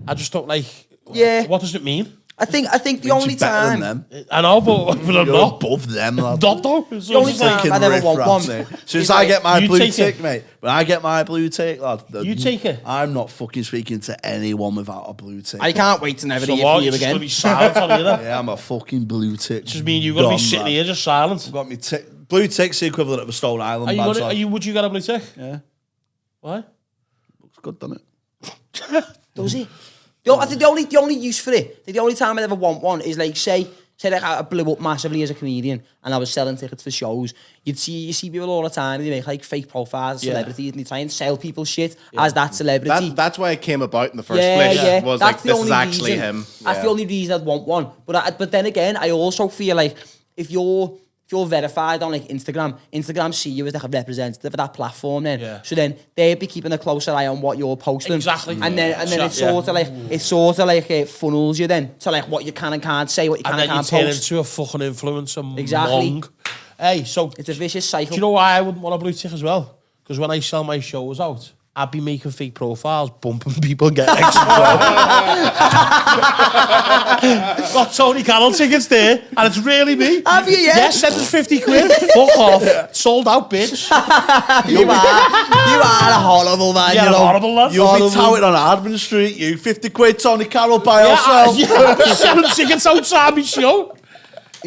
I just don't like. Yeah. What does it mean? I think the only Better than time. them. I know, but I'm You're not. above them, lad. Not though. It's The only just like- time I never want one. Since It's I like, get my you blue take tick, it. mate. When I get my blue tick, lad. You take it. I'm not fucking speaking to anyone without a blue tick. I can't wait to never So hear what? from you You're just gonna again. be silent on here. Then? Yeah, I'm a fucking blue tick. Just mean you're gonna be Dumb, sitting lad. here just silent. Got me tick. Blue tick's the equivalent of a Stone Island Are you badge. gonna, lad. would you get a blue tick? Yeah, Why? looks good, doesn't it? Does he? I think the only use for it, the only time I'd ever want one is like, say like I blew up massively as a comedian and I was selling tickets for shows. You see people all the time, they make like fake profiles of celebrities and they try and sell people shit as that celebrity. That's why it came about in the first place. Was That's like, the this only is actually reason. him. That's the only reason I'd want one. But then again, I also feel like if you're verified on like Instagram see you as like a representative of that platform then. Yeah. So then they'd be keeping a closer eye on what you're posting. Exactly. And then it sort of like funnels you then to like what you can and can't say, what you can and And then you can't turn post. into a fucking influencer. Exactly. Mong. Hey, so It's a vicious do cycle. you know why I wouldn't want a blue tick as well? Because when I sell my shows out, I'd be making fake profiles, bumping people, and getting extra. Got Tony Carroll tickets there, and it's really me. Have you, yeah? Yes, send us 50 quid. Fuck off. Sold out, bitch. You are a horrible man. Yeah, you know. horrible lad. You'll be touting on Hardman Street, you 50 quid, Tony Carroll by yourself. Yeah, selling tickets outside my show.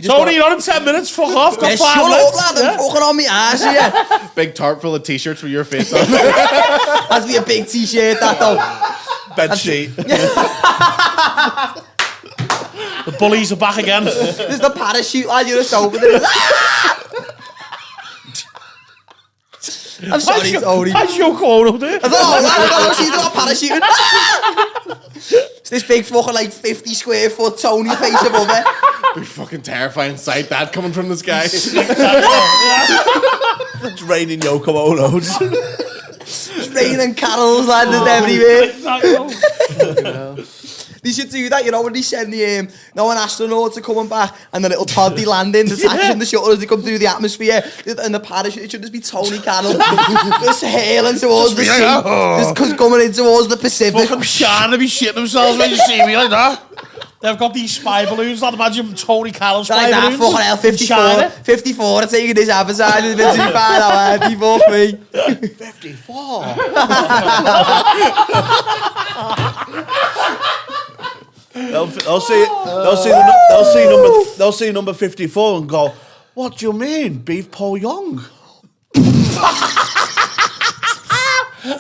Tony, you're on in 10 minutes. Fuck off. Got 5 shut up, minutes. lad. I'm fucking on my ass here. Big tarp full of t-shirts with your face on. Has to be a big t-shirt, that though. Bed sheet. The bullies are back again. There's the parachute, lad. You're just over there. I'm sorry, Tony. How's your corner there? I thought, lad, she's got parachuting. It's this big fucking like 50 square foot Tony face above it. Be fucking terrifying sight that coming from the sky. It's raining Yoko Onos. It's raining carols, lad. There's everywhere. They should do that, you know, when they send the an astronauts are coming back and the little pod they land in, detaching the shuttle as they come through the atmosphere, and the parachute, it should just be Tony Carroll just hailing towards the sea, just coming in towards the Pacific. Fucking trying to be shitting themselves when you see me like that. They've got these spy balloons. I'd imagine Tony Carroll spy Like that, balloons. fucking hell, 54 are taking this episode, it's been too far now, he fuck me. 54. They'll see number 54 and go, what do you mean, Beef Paul Young?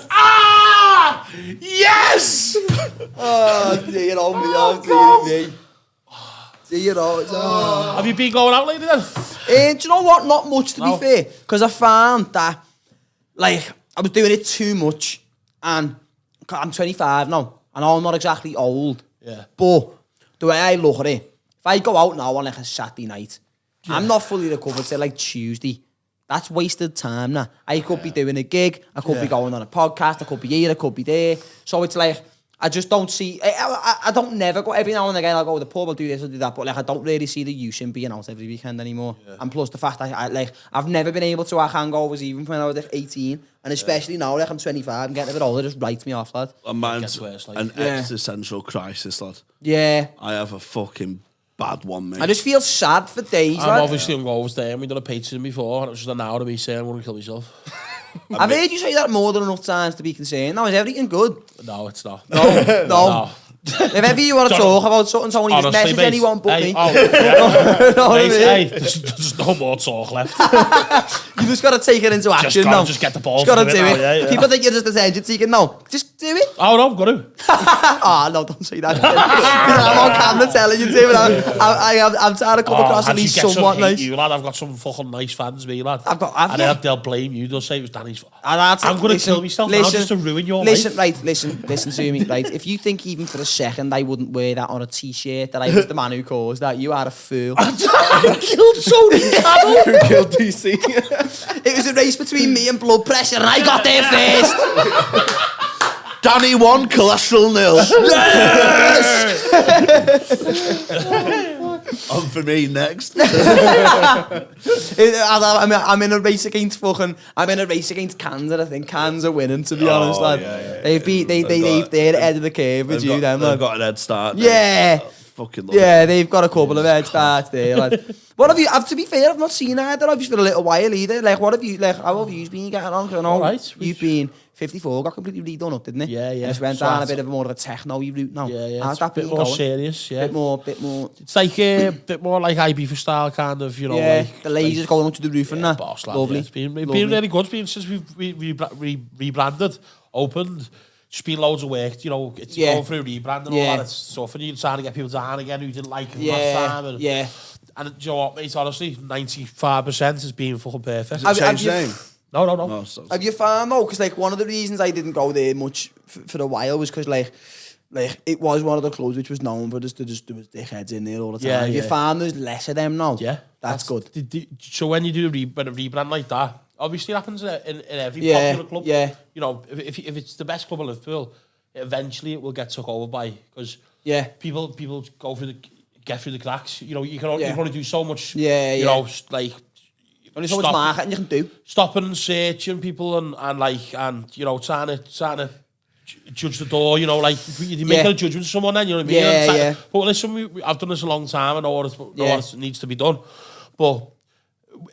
Ah! Yes! Oh, dear, oh me. Have you been going out lately then? Do you know what? Not much, to be fair. Because I found that, like, I was doing it too much. And I'm 25 now. And I'm not exactly old. Yeah. But the way I look at it, if I go out now on like a Saturday night, I'm not fully recovered till like Tuesday. That's wasted time now. I could be doing a gig, I could be going on a podcast, I could be here, I could be there. So it's like, I just don't see, I don't never go, every now and again I'll go to the pub, I'll do this, I'll do that, but like I don't really see the use in being out every weekend anymore. Yeah. And plus the fact that I've never been able to have hangovers even when I was like 18, and especially now, like I'm 25, I'm getting a bit older, it just writes me off, lad. And mine's worse, like. an existential crisis, lad. Yeah. I have a fucking bad one, mate. I just feel sad for days, I'm lad. obviously always there, and we've done a Patreon before, and it was just an hour of me saying I'm going to kill myself. I've heard you say that more than enough times to be concerned. Now, is everything good? No, it's not. No. If ever you want to talk about something, Tony, just message anyone but me. Oh, yeah. There's no more talk left. You just got to take it into action now. Just get the balls. Just got to do it. Yeah. People think you're just attention seeking. No, just do it. Oh, no, I've got to. No, don't say that. I'm on camera telling you to. I'm trying to come across at least somewhat nice. You, lad. I've got some fucking nice fans, me, lad. And they'll blame you. They'll say it was Danny's fault. I'm going to kill myself now just to ruin your life. Listen to me, right? If you think even for a second I wouldn't wear that on a t-shirt, that I was the man who caused that, you are a fool. I killed Tony Carroll. Who killed DC? It was a race between me and blood pressure, and I got there first. Danny 1, cholesterol 0. Yes! On for me next. I'm in a race against Kansas. I think Kansas are winning, to be honest, lad. They're ahead of the curve with you, then, They've lad. got an head start. Yeah. Fucking love Yeah, they've got a couple of head starts there, lad. What have you? To be fair, I've not seen either of you for a little while either. Like, what have you? Like, how have you been getting on? All right. You've been 54, got completely redone up, didn't it? Yeah. Just went down a bit of more of a techno route now. Yeah. How's It's that a bit been more going? serious, yeah. Bit more. It's like a bit more like Ibiza style, kind of, you know. Yeah, like, the lasers going up to the roof and that. Boss, lad, Lovely. Yeah. It's been really good. It's been since we rebranded, opened. It's been loads of work, you know. It's going through rebranding and all that. It's stuff, and you're trying to get people down again who didn't like it last time. And, yeah. And do you know what, mate? Honestly, 95% has been fucking perfect. Change name. No. Have you found though? Because like one of the reasons I didn't go there much for a while was because like it was one of the clubs which was known for there was dickheads in there all the time. Yeah, Have you found there's less of them now? Yeah, that's good. So when you do a rebrand like that, obviously it happens in every popular club. Yeah. You know, if it's the best club in Liverpool, eventually it will get took over by, because people get through the cracks. You know, you can only do so much. Yeah, you know, like Only so much marketing you can do. stopping and searching people and you know trying to judge the door, you know, like you make a judgment of someone then, you know what I mean? Yeah. But listen, I've done this a long time. I know what needs to be done. But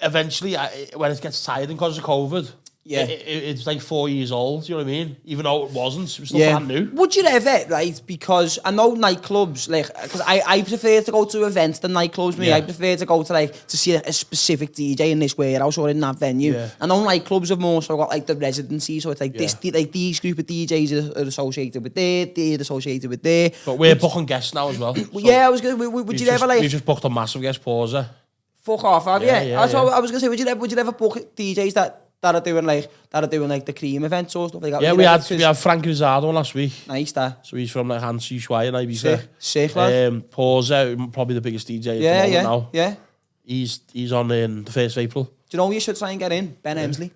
eventually, when it gets tiring because of COVID, it's like 4 years old, you know what I mean? Even though it wasn't, it was still brand new. Would you ever, right, because I know nightclubs, like, because I prefer to go to events than nightclubs, I prefer to go to, like, to see a specific DJ in this warehouse or in that venue. I know nightclubs have more so got, like, the residency, so it's like, these group of DJs are associated with they're associated with there. But we're booking guests now as well. So I was going to, would you ever, like... We just booked a massive guest pause. Fuck off, have you? That's what I was going to say, would you ever book DJs that are doing like the cream events or stuff like that? Yeah, we had Frank Rizzardo on last week. Nice, that. So he's from like Hansi Schweier and Ibiza. Sick, lad. Paul's probably the biggest DJ at the moment now. Yeah. He's on in the 1st of April. Do you know who you should try and get in? Ben Hemsley.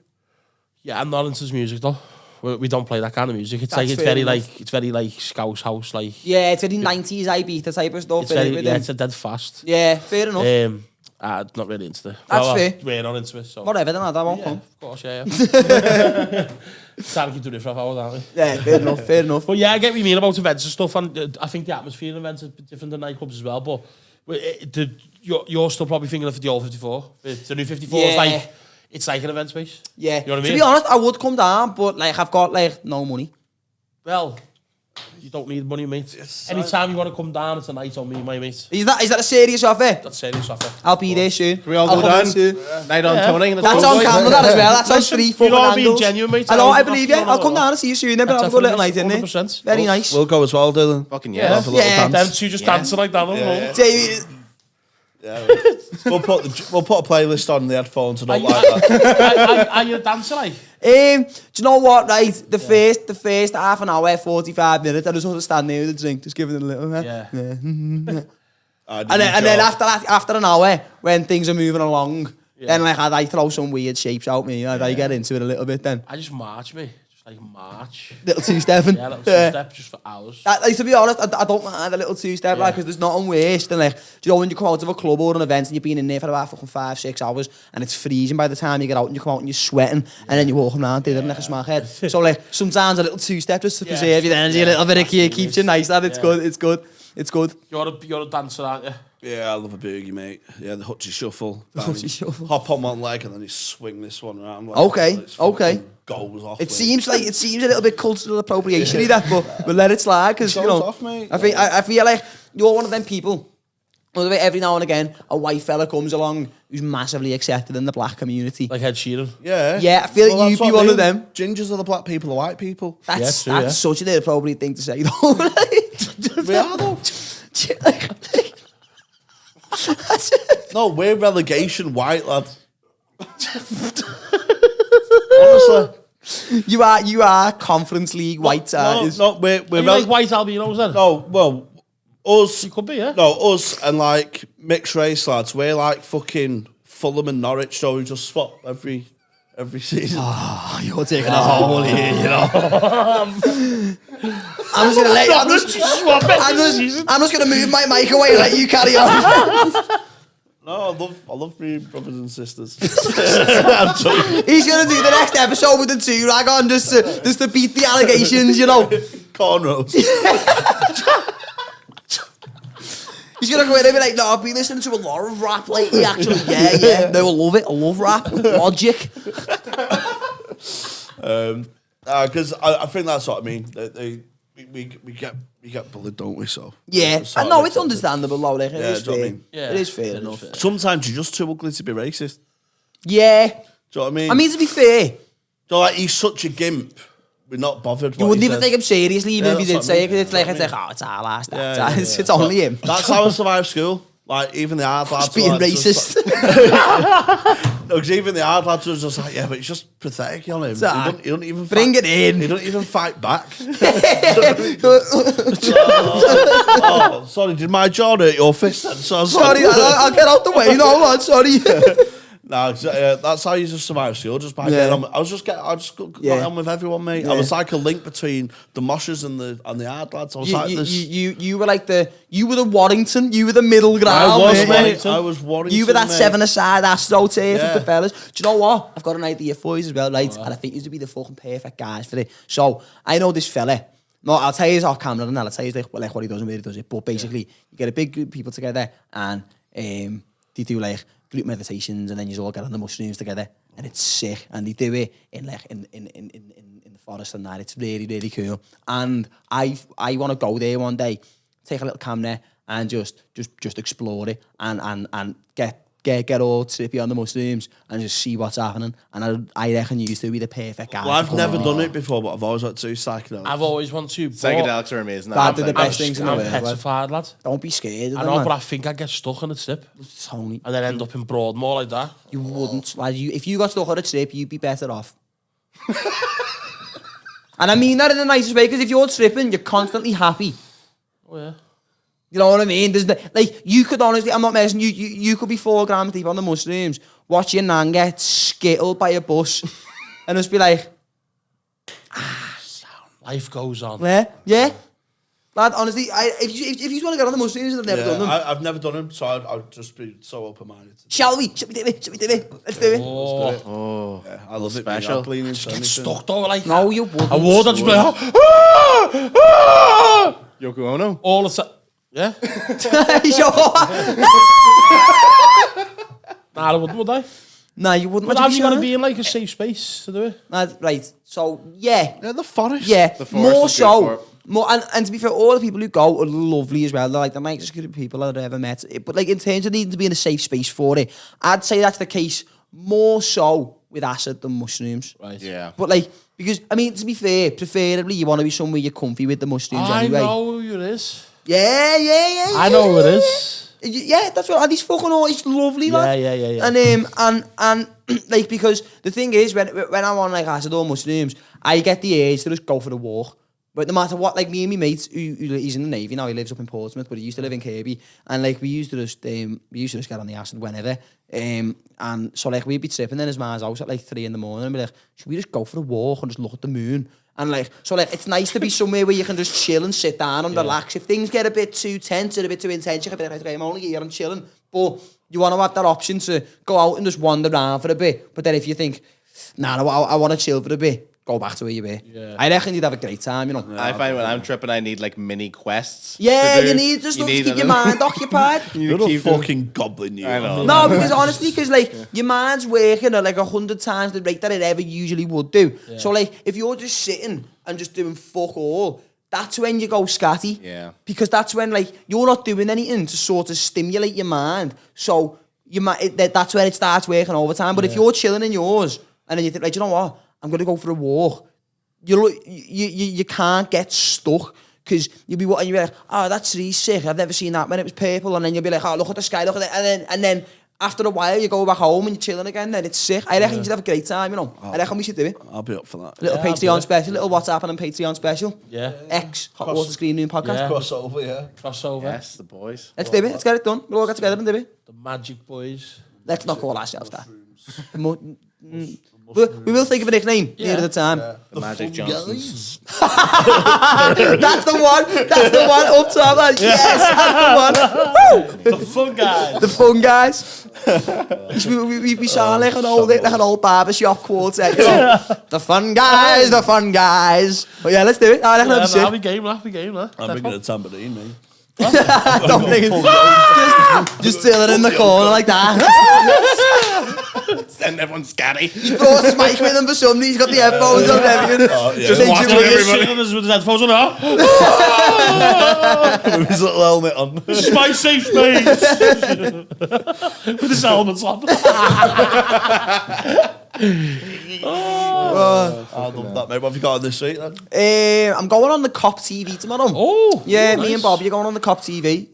Yeah, I'm not into his music though. We don't play that kind of music. It's very like Scouse House, like. Yeah, it's very 90s Ibiza type of stuff. It's a dead fast. Yeah, fair enough. Not really into it. That's fair. We're not into it. So. Whatever, then that won't come. Of course, yeah. Trying to keep doing it for a while, aren't we? Yeah, fair enough. But yeah, I get what you mean about events and stuff, and I think the atmosphere in events is different than nightclubs as well. But you're still probably thinking of the old 54. The new 54 is it's like an event space. Yeah. You know what I mean? To be honest, I would come down, but like I've got like no money. Well, you don't need money, mate. Yes, anytime you want to come down, it's a night on me, my mate. Is that a serious offer? That's serious offer. I'll be there soon. Can we all go down? Night on Tony. That's on camera, that as well. That's on 3 fucking You're all handles. being genuine, mate. I know, I believe you. I'll come down and see you soon. Then we'll have a good little night in there. 100%. Very nice. We'll go as well, Dylan. Fucking yeah. Them two just dancing like that. We'll put a playlist on the headphones and all like that. Are you a dancer, like? Do you know what, right? The first half an hour, 45 minutes, I just want to stand there with a drink, just giving it a little bit. And then after an hour, when things are moving along, then like I throw some weird shapes out me. I get into it a little bit then. I just march me. Like march. Little two-stepping. Yeah, little two-step just for hours. To be honest, I don't mind a little two-step, like, because there's nothing worse than, like, do you know when you come out of a club or an event and you've been in there for about fucking 5-6 hours and it's freezing by the time you get out and you come out and you're sweating and then you're walking around doing like a smack head. So, like, sometimes a little two-step just to preserve your energy, a little bit of gear keeps you nice, lad. It's good. You're a dancer, aren't you? Yeah, I love a boogie, mate. Yeah, the Hutchie Shuffle. Shuffle. Hop on one leg and then you swing this one around. Like, Okay. Goes off. It seems a little bit cultural appropriation that, but we'll let it slide because you know. Off, mate. I feel like you're one of them people. Every now and again, a white fella comes along who's massively accepted in the black community. Like Ed Sheeran. Yeah, I feel like you'd be one of them. Gingers are the black people, the white people. That's such an inappropriate thing to say, though. We are, though. No, we're relegation white, lad. Honestly. You are Conference League white. We're like white albinos then? No, well, us. You could be, yeah. No, us and like mixed race lads. We're like fucking Fulham and Norwich, so we just swap every season. Oh, you're taking a hole here, you know. I'm just gonna let you. I'm just gonna move my mic away and let you carry on. No, I love being brothers and sisters. He's gonna do the next episode with the two rag on just to beat the allegations, you know. Cornrows. He's gonna go in and be like, no, I've been listening to a lot of rap lately, actually. Yeah. No, I love it. I love rap. Logic. Because I think that's what I mean. We get bullied, don't we? So yeah, I know it's understandable, though. Like, it is fair. It is fair enough. Sometimes you're just too ugly to be racist. Yeah. Do you know what I mean? I mean, to be fair, so like he's such a gimp. We're not bothered. You wouldn't even take him seriously, even if he did say it. Because it's like, oh, it's our last. It's only him. That's how I survived school. Like even the hard lads. Just being racist. No, because even the hard lads was just like, yeah, but it's just pathetic on him. He don't even bring it in. He don't even fight back. Sorry, did my jaw hurt your fist then? So sorry, I'll get out the way. No, lad, sorry. No, that's how you just survive. So you're just by getting on. I just got on with everyone, mate. I was like a link between the moshers and the hard lads. I was like this. You were like the Warrington. You were the middle ground. I was, mate. mate. I was Warrington. You were that mate. 7-a-side astroturf of the fellas. Do you know what? I've got an idea for you as well, right? And I think you would be the fucking perfect guys for it. So I know this fella. No, I'll tell you off camera and I'll tell you like what he does and where he does it. But basically, you get a big group of people together and they do like group meditations and then you all get on the mushrooms together and it's sick. And they do it in like in the forest and that. It's really, really cool. And I want to go there one day, take a little camera and just explore it and get all trippy on the mushrooms and just see what's happening. And I reckon you used to be the perfect guy. Well, I've never done it before, but I've always wanted to do psychedelics. I've always wanted to. Psychedelics are amazing. They're the best things in the I'm world. petrified, lad. Don't be scared of I them, know, man. but I think I'd get stuck on a trip Tony, and then end up in Broadmoor like that. you wouldn't. Like, if you got stuck on a trip, you'd be better off. And I mean that in the nicest way, because if you're tripping, you're constantly happy. Oh, yeah. You know what I mean? There's like, you could honestly, I'm not messing, you could be 4 grams deep on the mushrooms, watch your nan get skittled by a bus, and just be like, Life goes on. yeah. Lad, honestly, if you want to get on the mushrooms and I've never done them, I've never done them, so I'd just be so open-minded. shall we do it? Let's do it. Oh, Yeah, I love Special. it. Mate. get stuck though, like No, that. you wouldn't. I would. I'd just be like, Yoko Ono. all the time. Yeah. Nah, I wouldn't, would I? Nah, you wouldn't. But Would have you got to sure? be in like a safe space to do it? Right, so, yeah. Yeah, the forest. Yeah, The forest more is good for so. it. More, and to be fair, all the people who go are lovely as well. They're like the nicest group of people I've ever met. But like in terms of needing to be in a safe space for it, I'd say that's the case more so with acid than mushrooms. Right. Yeah. But like, because, I mean, to be fair, preferably you want to be somewhere you're comfy with the mushrooms I anyway. know who it is. Yeah. I know who it is. Yeah, that's what. And he's fucking all. He's lovely, lad. Yeah. And like, because the thing is, when I'm on like acid or mushrooms, I get the urge to just go for a walk. But no matter what, like me and my mate, he's in the Navy now. He lives up in Portsmouth, but he used to live in Kirby. And like we used to just get on the acid whenever. And so like we'd be tripping in his man's house at like 3 a.m. and be like, should we just go for a walk and just look at the moon? And like, so like, it's nice to be somewhere where you can just chill and sit down and relax. If things get a bit too tense or a bit too intense, you can be like, okay, I'm only here and chilling. But you want to have that option to go out and just wander around for a bit. But then if you think, nah, I want to chill for a bit, go back to where you were. Yeah. I reckon you'd have a great time, you know. I find when I'm tripping, I need like mini quests. Yeah, to do. you need just to keep them. your mind occupied. You're a fucking goblin, you. I know. No, because honestly, like your mind's working at like 100 times the rate that it ever usually would do. Yeah. So like, if you're just sitting and just doing fuck all, that's when you go scatty. Yeah. Because that's when like you're not doing anything to sort of stimulate your mind. So that's when it starts working overtime. But if you're chilling in yours and then you think, like, you know what, I'm gonna go for a walk. You can't get stuck. Because you'll be like, oh, that tree's sick. I've never seen that when it was purple. And then you'll be like, oh, look at the sky, look at it. And then after a while, you go back home and you're chilling again. Then it's sick. I reckon you should have a great time, you know. I reckon we should do it. I'll be up for that. Little Patreon special, little What's Happening Patreon special. Yeah. X, Hot Water's Green Room podcast. Yeah. Crossover, yeah. Crossover. Yes, the boys. Let's do it. Let's get it done. We'll all get together and do it. The Magic Boys. Let's not call ourselves that. We will think of a nickname near the time. The Magic Johnsons. That's the one. That's the one up top. Man. Yes, that's the one. The fun guys. The fun guys. We sound like an old barbershop quartet. You know? The fun guys, the fun guys. But yeah, let's do it. I reckon that'd be I'll sick. be game, man. I'm bringing a tambourine, mate. Don't think it. Just chilling in the corner like that. Send everyone scatty. He brought his mic with him for somebody. He's got the headphones on and everything. Yeah. Just watching everybody. With his headphones on. With his little helmet on. This is my safe space. With his helmet on. I love that, mate. What have you got on this week, then? I'm going on the Cop TV tomorrow. Oh, yeah, nice. me and Bob, you're going on the Cop TV.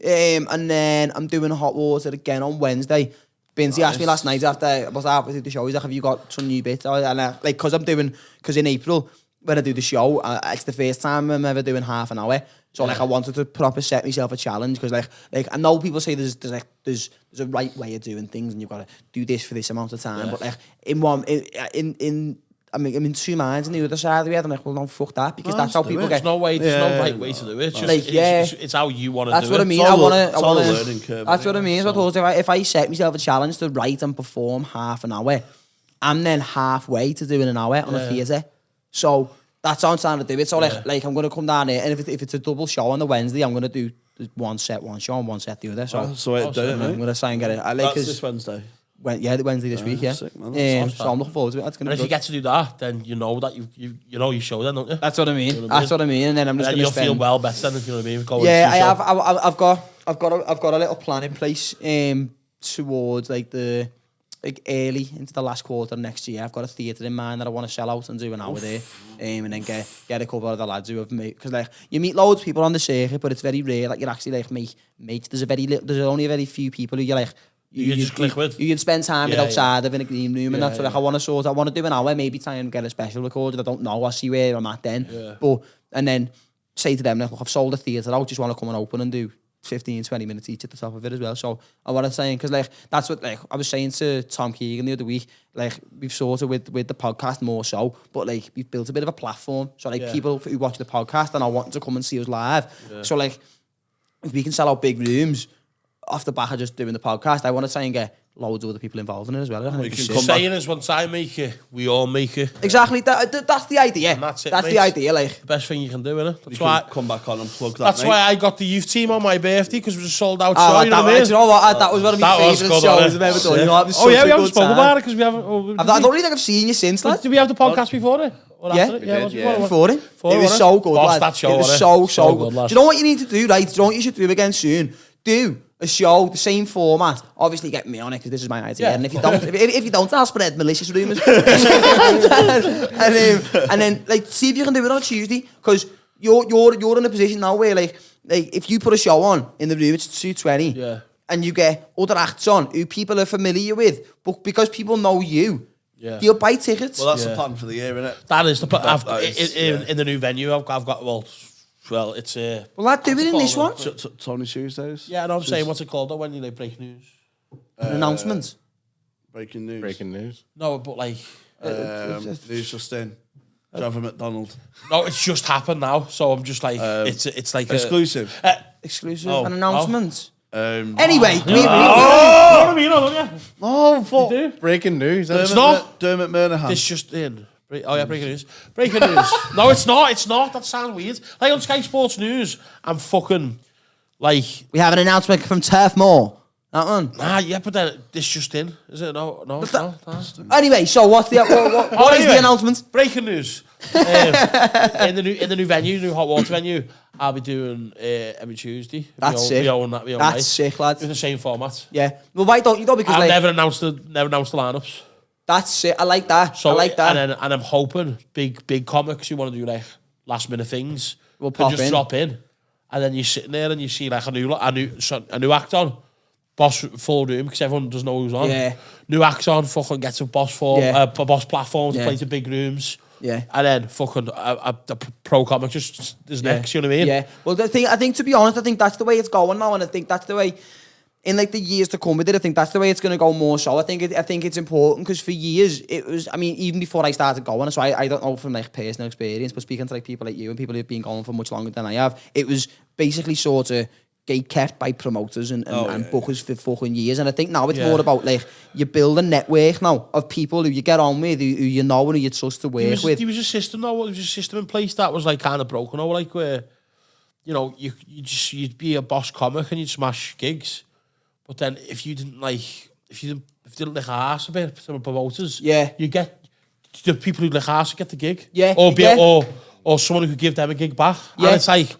And then I'm doing Hot Water again on Wednesday. Binsy asked me last night after I was halfway through the show, he's like, have you got some new bits? And because in April, when I do the show, it's the first time I'm ever doing half an hour. So like I wanted to proper set myself a challenge because like I know people say there's a right way of doing things and you've got to do this for this amount of time, but like I'm in two minds on the other side of the head. I'm like, well, no, fuck that, because that's how people get. There's no way. There's no right way to do it. It's just, like, it's how you want to do it. That's what I mean. It's I want all a to. learning curve. That's what I mean. So if I set myself a challenge to write and perform half an hour, I'm then halfway to doing an hour on a theatre. So that's how I'm trying to do it. So like I'm going to come down here, and if it's a double show on the Wednesday, I'm going to do one set one show and one set the other. So I'm going to try and get it. That's this Wednesday. The Wednesday this week, yeah. Sick, man. So I'm looking forward to it. That's gonna And if be you get to do that, then you know that you know your show, then, don't you? That's what I mean. That's what I mean. And then I'm just And going you'll to spend. feel well better then, if you know what I mean. Going Yeah, to your show. I've got a little plan in place towards like early into the last quarter of next year. I've got a theatre in mind that I want to sell out and do an hour there, and then get a couple of the lads who have made, because like you meet loads of people on the circuit, but it's very rare like you actually like make mates. There's only a very few people who you like. You just click with. You can spend time with outside of in a green room, and that's what like, I want to do an hour, maybe try and get a special recorded. I don't know. I'll see where I'm at then. Yeah. But and then say to them, like, look, I've sold a theatre out. Just want to come and open and do 15, 20 minutes each at the top of it as well. So I want to say, because like that's what like I was saying to Tom Keegan the other week. Like we've sorted with the podcast more so, but like we've built a bit of a platform. So like people who watch the podcast and are wanting to come and see us live. Yeah. So like if we can sell out big rooms off the back of just doing the podcast, I want to try and get loads of other people involved in it as well. Saying is once I make it, we all make it. Exactly. That's the idea. And that's it, that's mate. the idea. Like The best thing you can do, innit? That's why come back on and plug that. That's why I got the youth team on my birthday, because it was a sold out show. Oh, You know what I mean? you know what? That was one of my favourite shows I've ever done. You know, it was such we a haven't good spoken time. about it because we haven't. I don't really think I've seen you since, lad. Did we have the podcast before it? Or Yeah, after it? did, Yeah, before it. It was wasn't so good, Boss lad. that show, It was wasn't so good, good. lad. Do you know what you need to do, right? Do you know what you should do again soon? Do a show, the same format. Obviously, get me on it because this is my idea. Yeah. And if you don't, if you don't, I'll spread malicious rumours. and then, like, see if you can do it on a Tuesday, because you're in a position now where, like if you put a show on in the room, it's 220. Yeah. And you get other acts on who people are familiar with, but because people know you, Yeah. you'll buy tickets. Well, that's the plan for the year, isn't it? That is the plan. That In the new venue, I've got well, it's Well, lad, do it in this one. Tony Tuesdays. Yeah, I know what I'm saying. What's it called though, when you like break news? An announcement. Breaking news. Breaking news. No, but like News just in. Trevor McDonald. no, it's just happened now. So I'm just like it's like Exclusive. Exclusive. Oh, An announcement. You Anyway, know what I mean, don't you? Oh, fuck. You do? Breaking news. It's not. Dermot Murnahan. It's just in. Oh yeah, breaking news. Breaking news. No, it's not. It's not. That sounds weird. Like on Sky Sports News, I'm fucking like. we have an announcement from Turf Moor. That one. Nah, yeah, but then this just in, is it? No, it's not. Anyway, so what's the what is anyway, the announcement? Breaking news. In the new venue, new hot water venue, I'll be doing every Tuesday. That's sick. We own that. We own That's night. sick, lads. With the same format. Yeah. Well, why don't you though? Because I've like, never announced the lineups. that's sick. I like that. So I like that. and I'm hoping big comics who want to do like last minute things Will can pop just in. drop in, and then you're sitting there and you see like a new act on. Boss full room because everyone doesn't know who's on. Yeah. New acts on, fucking gets a boss form, Yeah. boss platform to Yeah. play to big rooms. Yeah. And then fucking the pro comic just is next, you know what I mean? Yeah. Well, I think to be honest, I think that's the way it's going now, and I think that's the way in like the years to come with it. I think that's the way it's going to go more. So I think it's important because for years it was. I mean, even before I started going, so I don't know from like personal experience, but speaking to like people like you and people who've been going for much longer than I have, it was basically sort of gate-kept by promoters and bookers for fucking years. And I think now it's more about like you build a network now of people who you get on with, who you know and who you trust to work with. There was a system though. There was a system in place that was like kind of broken, or like where you'd be a boss comic and you'd smash gigs, but then if you didn't lick arse a bit, some promoters, you get the people who lick arse get the gig, or someone who could give them a gig back. And it's like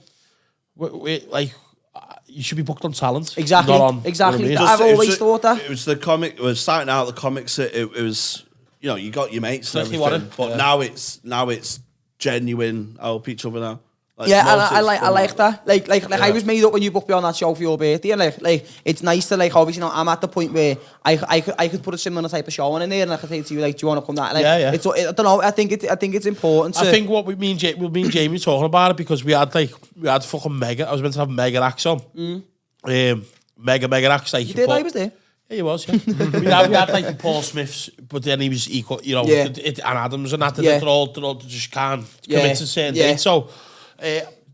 you should be booked on talent. Exactly. Not on, exactly. You know what I mean? I've always thought that. It was the comic. It was starting out the comics. It was you got your mates and Exactly everything. what But now it's genuine. Help each other now. Like, Yeah, and motives I from like that. Like I was made up when you booked me on that show for your birthday, and like it's nice to like obviously I'm at the point where I could put a similar type of show on in there, and I could say to you like, do you want to come that? Like, Yeah. It's I don't know. I think it's important. I think what me and Jamie were talking about it because we had fucking mega. I was meant to have mega acts on. Mega acts like you did. I was there. Yeah, he was. Yeah. we had like Paul Smith's, but then he was equal. You know, Yeah. and Adams and that. Yeah. They're all just can't Yeah. commit to certain dates. So.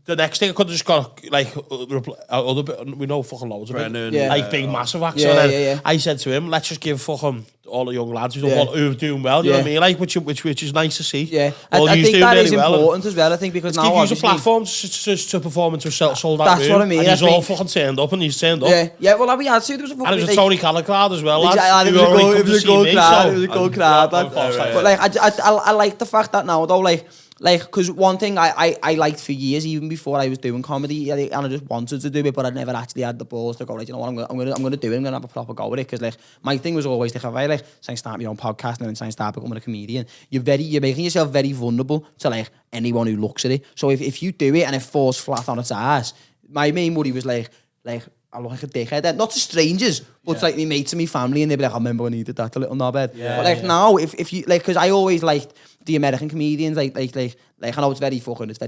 The next thing I could have just got like other bit, we know fucking loads of Brennan, it, like big massive acts. Yeah, and then yeah. I said to him, let's just give fucking all the young lads who are doing well. You know what I mean? Like which is nice to see. Yeah, All I yous think doing that really is well, important as well. I think because and now give you a platform to perform into a sold out That's room. what I mean, And I he's all think- fucking turned up, and he's turned up. Yeah. Well, we had to. There was a And it was a like, Tony Callan crowd as well, lads. Exactly, who already come it to was a see good me, crowd. so- It was a good crowd. But like, I like the fact that now though, like, because one thing I liked for years, even before I was doing comedy, and I just wanted to do it, but I never actually had the balls to go, like, you know what, I'm gonna do it. I'm gonna have a proper go with it. Because like my thing was always like, if I like try and start my own podcast and then try and start becoming a comedian, you're making yourself very vulnerable to like anyone who looks at it. So if you do it and it falls flat on its ass, my main worry was like I look like a dickhead. Not to strangers, but to like me mates and me family, and they'd be like, I remember when you did that, the little knobhead. But like now, if you like, because I always liked the American comedians, like I know it's very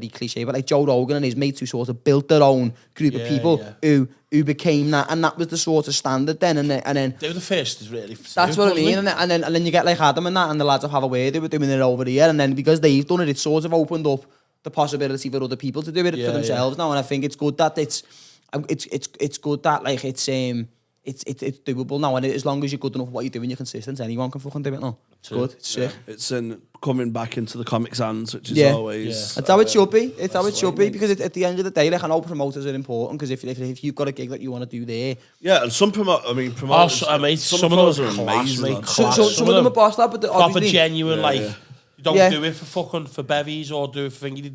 cliche, but like Joe Rogan and his mates who sort of built their own group of people who became that, and that was the sort of standard then, and then They were the first, really. that's what I mean, and then you get like Adam and that, and the lads of Have a Way, they were doing it over here, and then because they've done it, it's sort of opened up the possibility for other people to do it for themselves now, and I think it's good that it's good that like it's doable now, and as long as you're good enough at what you're doing, you're consistent, anyone can fucking do it now. It's good, it's sick. It's coming back into the comics' hands, which is always... That's how it should be. It's how it should be, because at the end of the day, like I know promoters are important, because if you've got a gig that you want to do there, Yeah, and some promoters... some of those are are class, amazing. mate. Class. some of them are bossed up, but Proper obviously genuine, like you don't Yeah. do it for fucking for bevies or do it for thingy.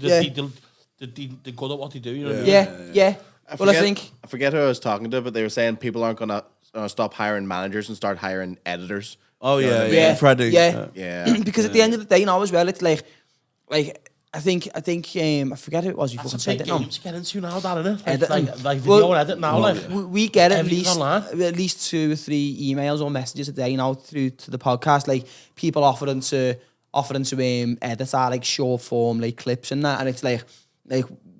They're good at what they do. You know what I mean? yeah. Well, I think I forget who I was talking to, but they were saying people aren't gonna stop hiring managers and start hiring editors. Oh, yeah. Freddie. Yeah. because at the end of the day now as well, it's like I think I forget who it was. You That's fucking a said big it now. game to get into now, that isn't it? Editing. Like video Well, edit now, like we get at everything's least 2 or 3 emails or messages a day now through to the podcast, like people offering to edit our like short form like clips and that, and it's like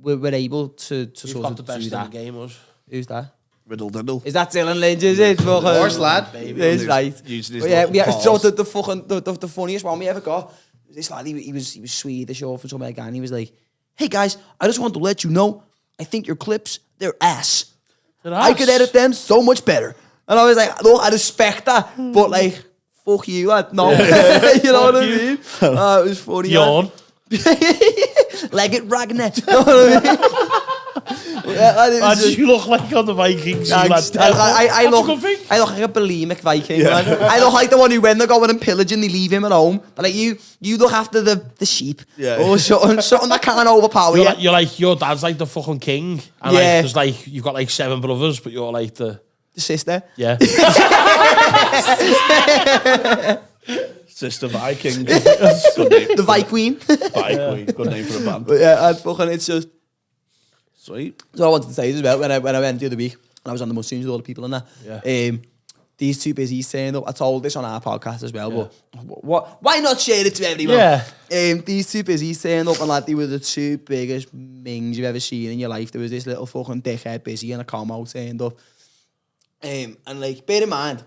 we're able to we've sort got of the best do in that. the game. Us. Who's that? Riddle diddle. Is that Dylan Lynch? Is it? Horse lad. It's right. Using his But yeah, local so paws. the funniest one we ever got was this lad. He was Swedish or from somewhere, and he was like, "Hey guys, I just want to let you know, I think your clips, they're ass. I could edit them so much better." And I was like, "Look, I respect that, but like, fuck you, lad. No, you know what I mean?" It was funny. Yawn. Like it Ragnar. You know what I mean? Yeah, it was just- You look like on the Vikings. Thanks. I look like a bulimic Viking. Man. I look like the one who, when they're going and pillaging, they leave him at home. But like you look after the sheep. Yeah. Or something that can't overpower you. You're like your dad's like the fucking king. And like there's like you've got like 7 brothers, but you're like the sister. Yeah. Sister Viking. The Viking. Viking. Good name for a band. But yeah, it's just. Sweet. So I wanted to say this as well, when I went the other week, and I was on the mushrooms with all the people in there. These two busies turned up. I told this on our podcast as well, but why not share it to everyone? Yeah. These two busies turned up, and like they were the 2 biggest mings you've ever seen in your life. There was this little fucking dickhead busy and a combo turned up. And like, bear in mind,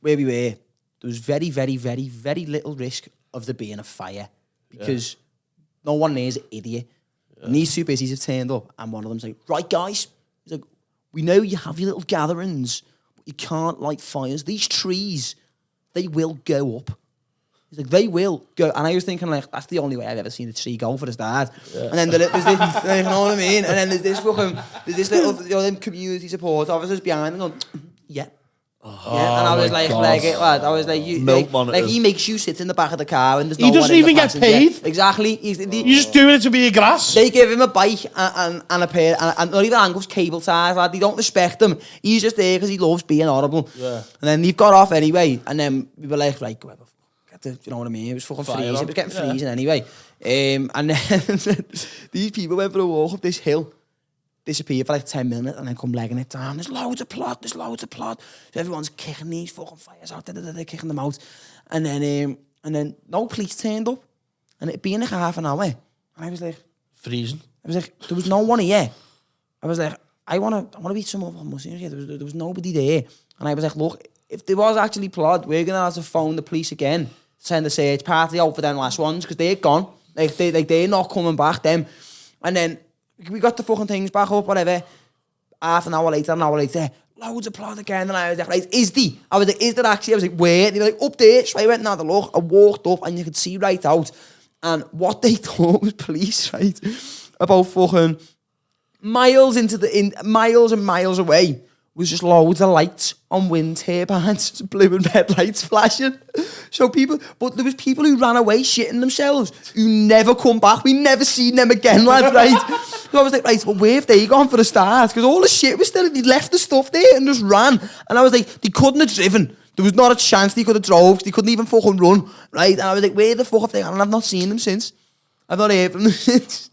where we were, there was very, very, very, very little risk of there being a fire, because no one there is an idiot. And these 2 busies have turned up, and one of them's like, "Right, guys," he's like, "we know you have your little gatherings, but you can't light fires. These trees, they will go up." He's like, "They will go." And I was thinking, like, that's the only way I've ever seen a tree go for the start. And then there's this, you know what I mean? And then there's this little, them community support officers behind them going, "Yeah." Yeah, and I was like, lad, I was like, he makes you sit in the back of the car, and there's no He doesn't one in the even get passenger. paid. Exactly. You're just doing it to be a grass. They give him a bike and a pair, and not even angles, cable ties, lad. They don't respect him. He's just there because he loves being horrible. Yeah. And then they've got off anyway, and then we were like, right, get you know what I mean? It was fucking Fire freezing. on. It was getting Yeah. freezing anyway. And then these people went for a walk up this hill, disappeared for like 10 minutes, and then come legging it down. There's loads of plot. So everyone's kicking these fucking fires out. They're kicking them out. And then no police turned up. And it'd been like half an hour. And I was like, Freezing. there was no one here. I was like, I want to eat some other mushrooms here. There was nobody there. And I was like, look, if there was actually plot, we're going to have to phone the police again, send a search party out for them last ones, because they're gone. They're not coming back, them. And then we got the fucking things back up, whatever. Half an hour later, loads of plot again. And I was like, right, is there actually? I was like, where? They were like, up there. So I went and had a look. I walked up and you could see right out. And what they thought was police, right? About fucking miles miles and miles away was just loads of lights on wind turbines, just blue and red lights flashing. So but there was people who ran away shitting themselves, who never come back. We never seen them again, lads, right? So I was like, right, well, where have they gone for the start? Because all the shit was still, they left the stuff there and just ran. And I was like, they couldn't have driven. There was not a chance they could have drove, because they couldn't even fucking run, right? And I was like, where the fuck have they gone? And I've not seen them since. I've not heard from them since.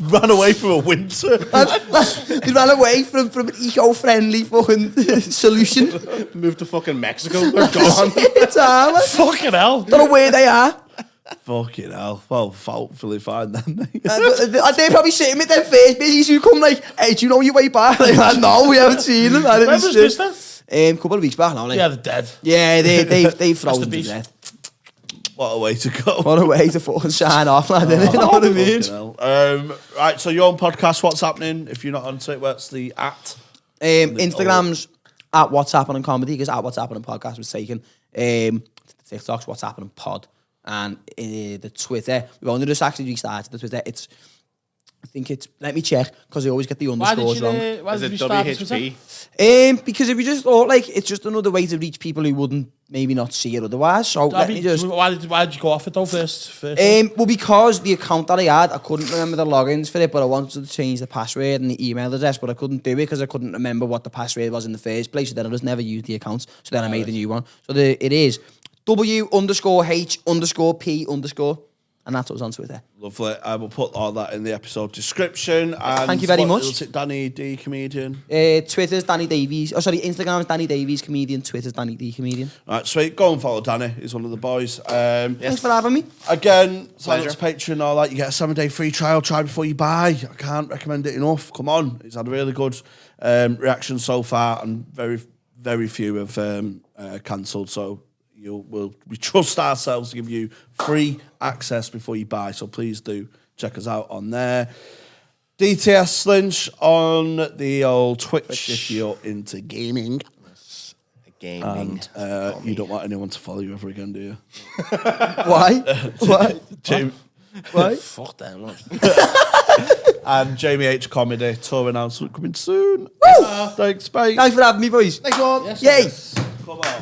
Ran away from a winter. They ran away from an eco-friendly fucking solution. Moved to fucking Mexico. They're gone. Fucking hell. Don't know where they are. Fucking hell. Well, hopefully fine then. They're probably sitting with their face busy, so you come like, hey, do you know your way back? Like, no, we haven't seen them. When was this then? A couple of weeks back now. Like. Yeah, they're dead. Yeah, they frozen to beast. death. What a way to go. What a way to fucking sign off, lad, innit? You know what I mean? Fucking hell. Right, so your own podcast, what's happening? If you're not on it, what's the at? Instagram's at What's Happening Comedy, because at What's Happening Podcast was taken. TikTok's What's Happening Pod. And the Twitter, we've only just actually restarted the Twitter. Let me check, because I always get the underscores wrong. Why Is did it you start Twitter? WHP? Because if you just thought, like, it's just another way to reach people who wouldn't maybe not see it otherwise. So let me just... Why did you go off it though first? Well, because the account that I had, I couldn't remember the logins for it, but I wanted to change the password and the email address, but I couldn't do it because I couldn't remember what the password was in the first place. So then I just never used the account. So then I made a new one. So it is W_H_P_, and that's what's on Twitter. Lovely. I will put all that in the episode description. And Thank you very much. Was it Danny D Comedian? Twitter's Danny Davies. Oh, sorry, Instagram's Danny Davies Comedian. Twitter's Danny D Comedian. Right, sweet. Go and follow Danny. He's one of the boys. Thanks for having me. Again, sign up to Patreon and all that. You get a 7-day free trial. Try before you buy. I can't recommend it enough. Come on. It's had a really good reaction so far, and very, very few have cancelled. So we trust ourselves to give you free access before you buy. So please do check us out on there. DTS Lynch on the old Twitch if you're into gaming. Gaming. And you don't want anyone to follow you ever again, do you? Why? Why? Why? Fuck them, look. And Jamie H Comedy tour announcement coming soon. Thanks, mate. Thanks for having me, boys. Next one. Yay. Come on.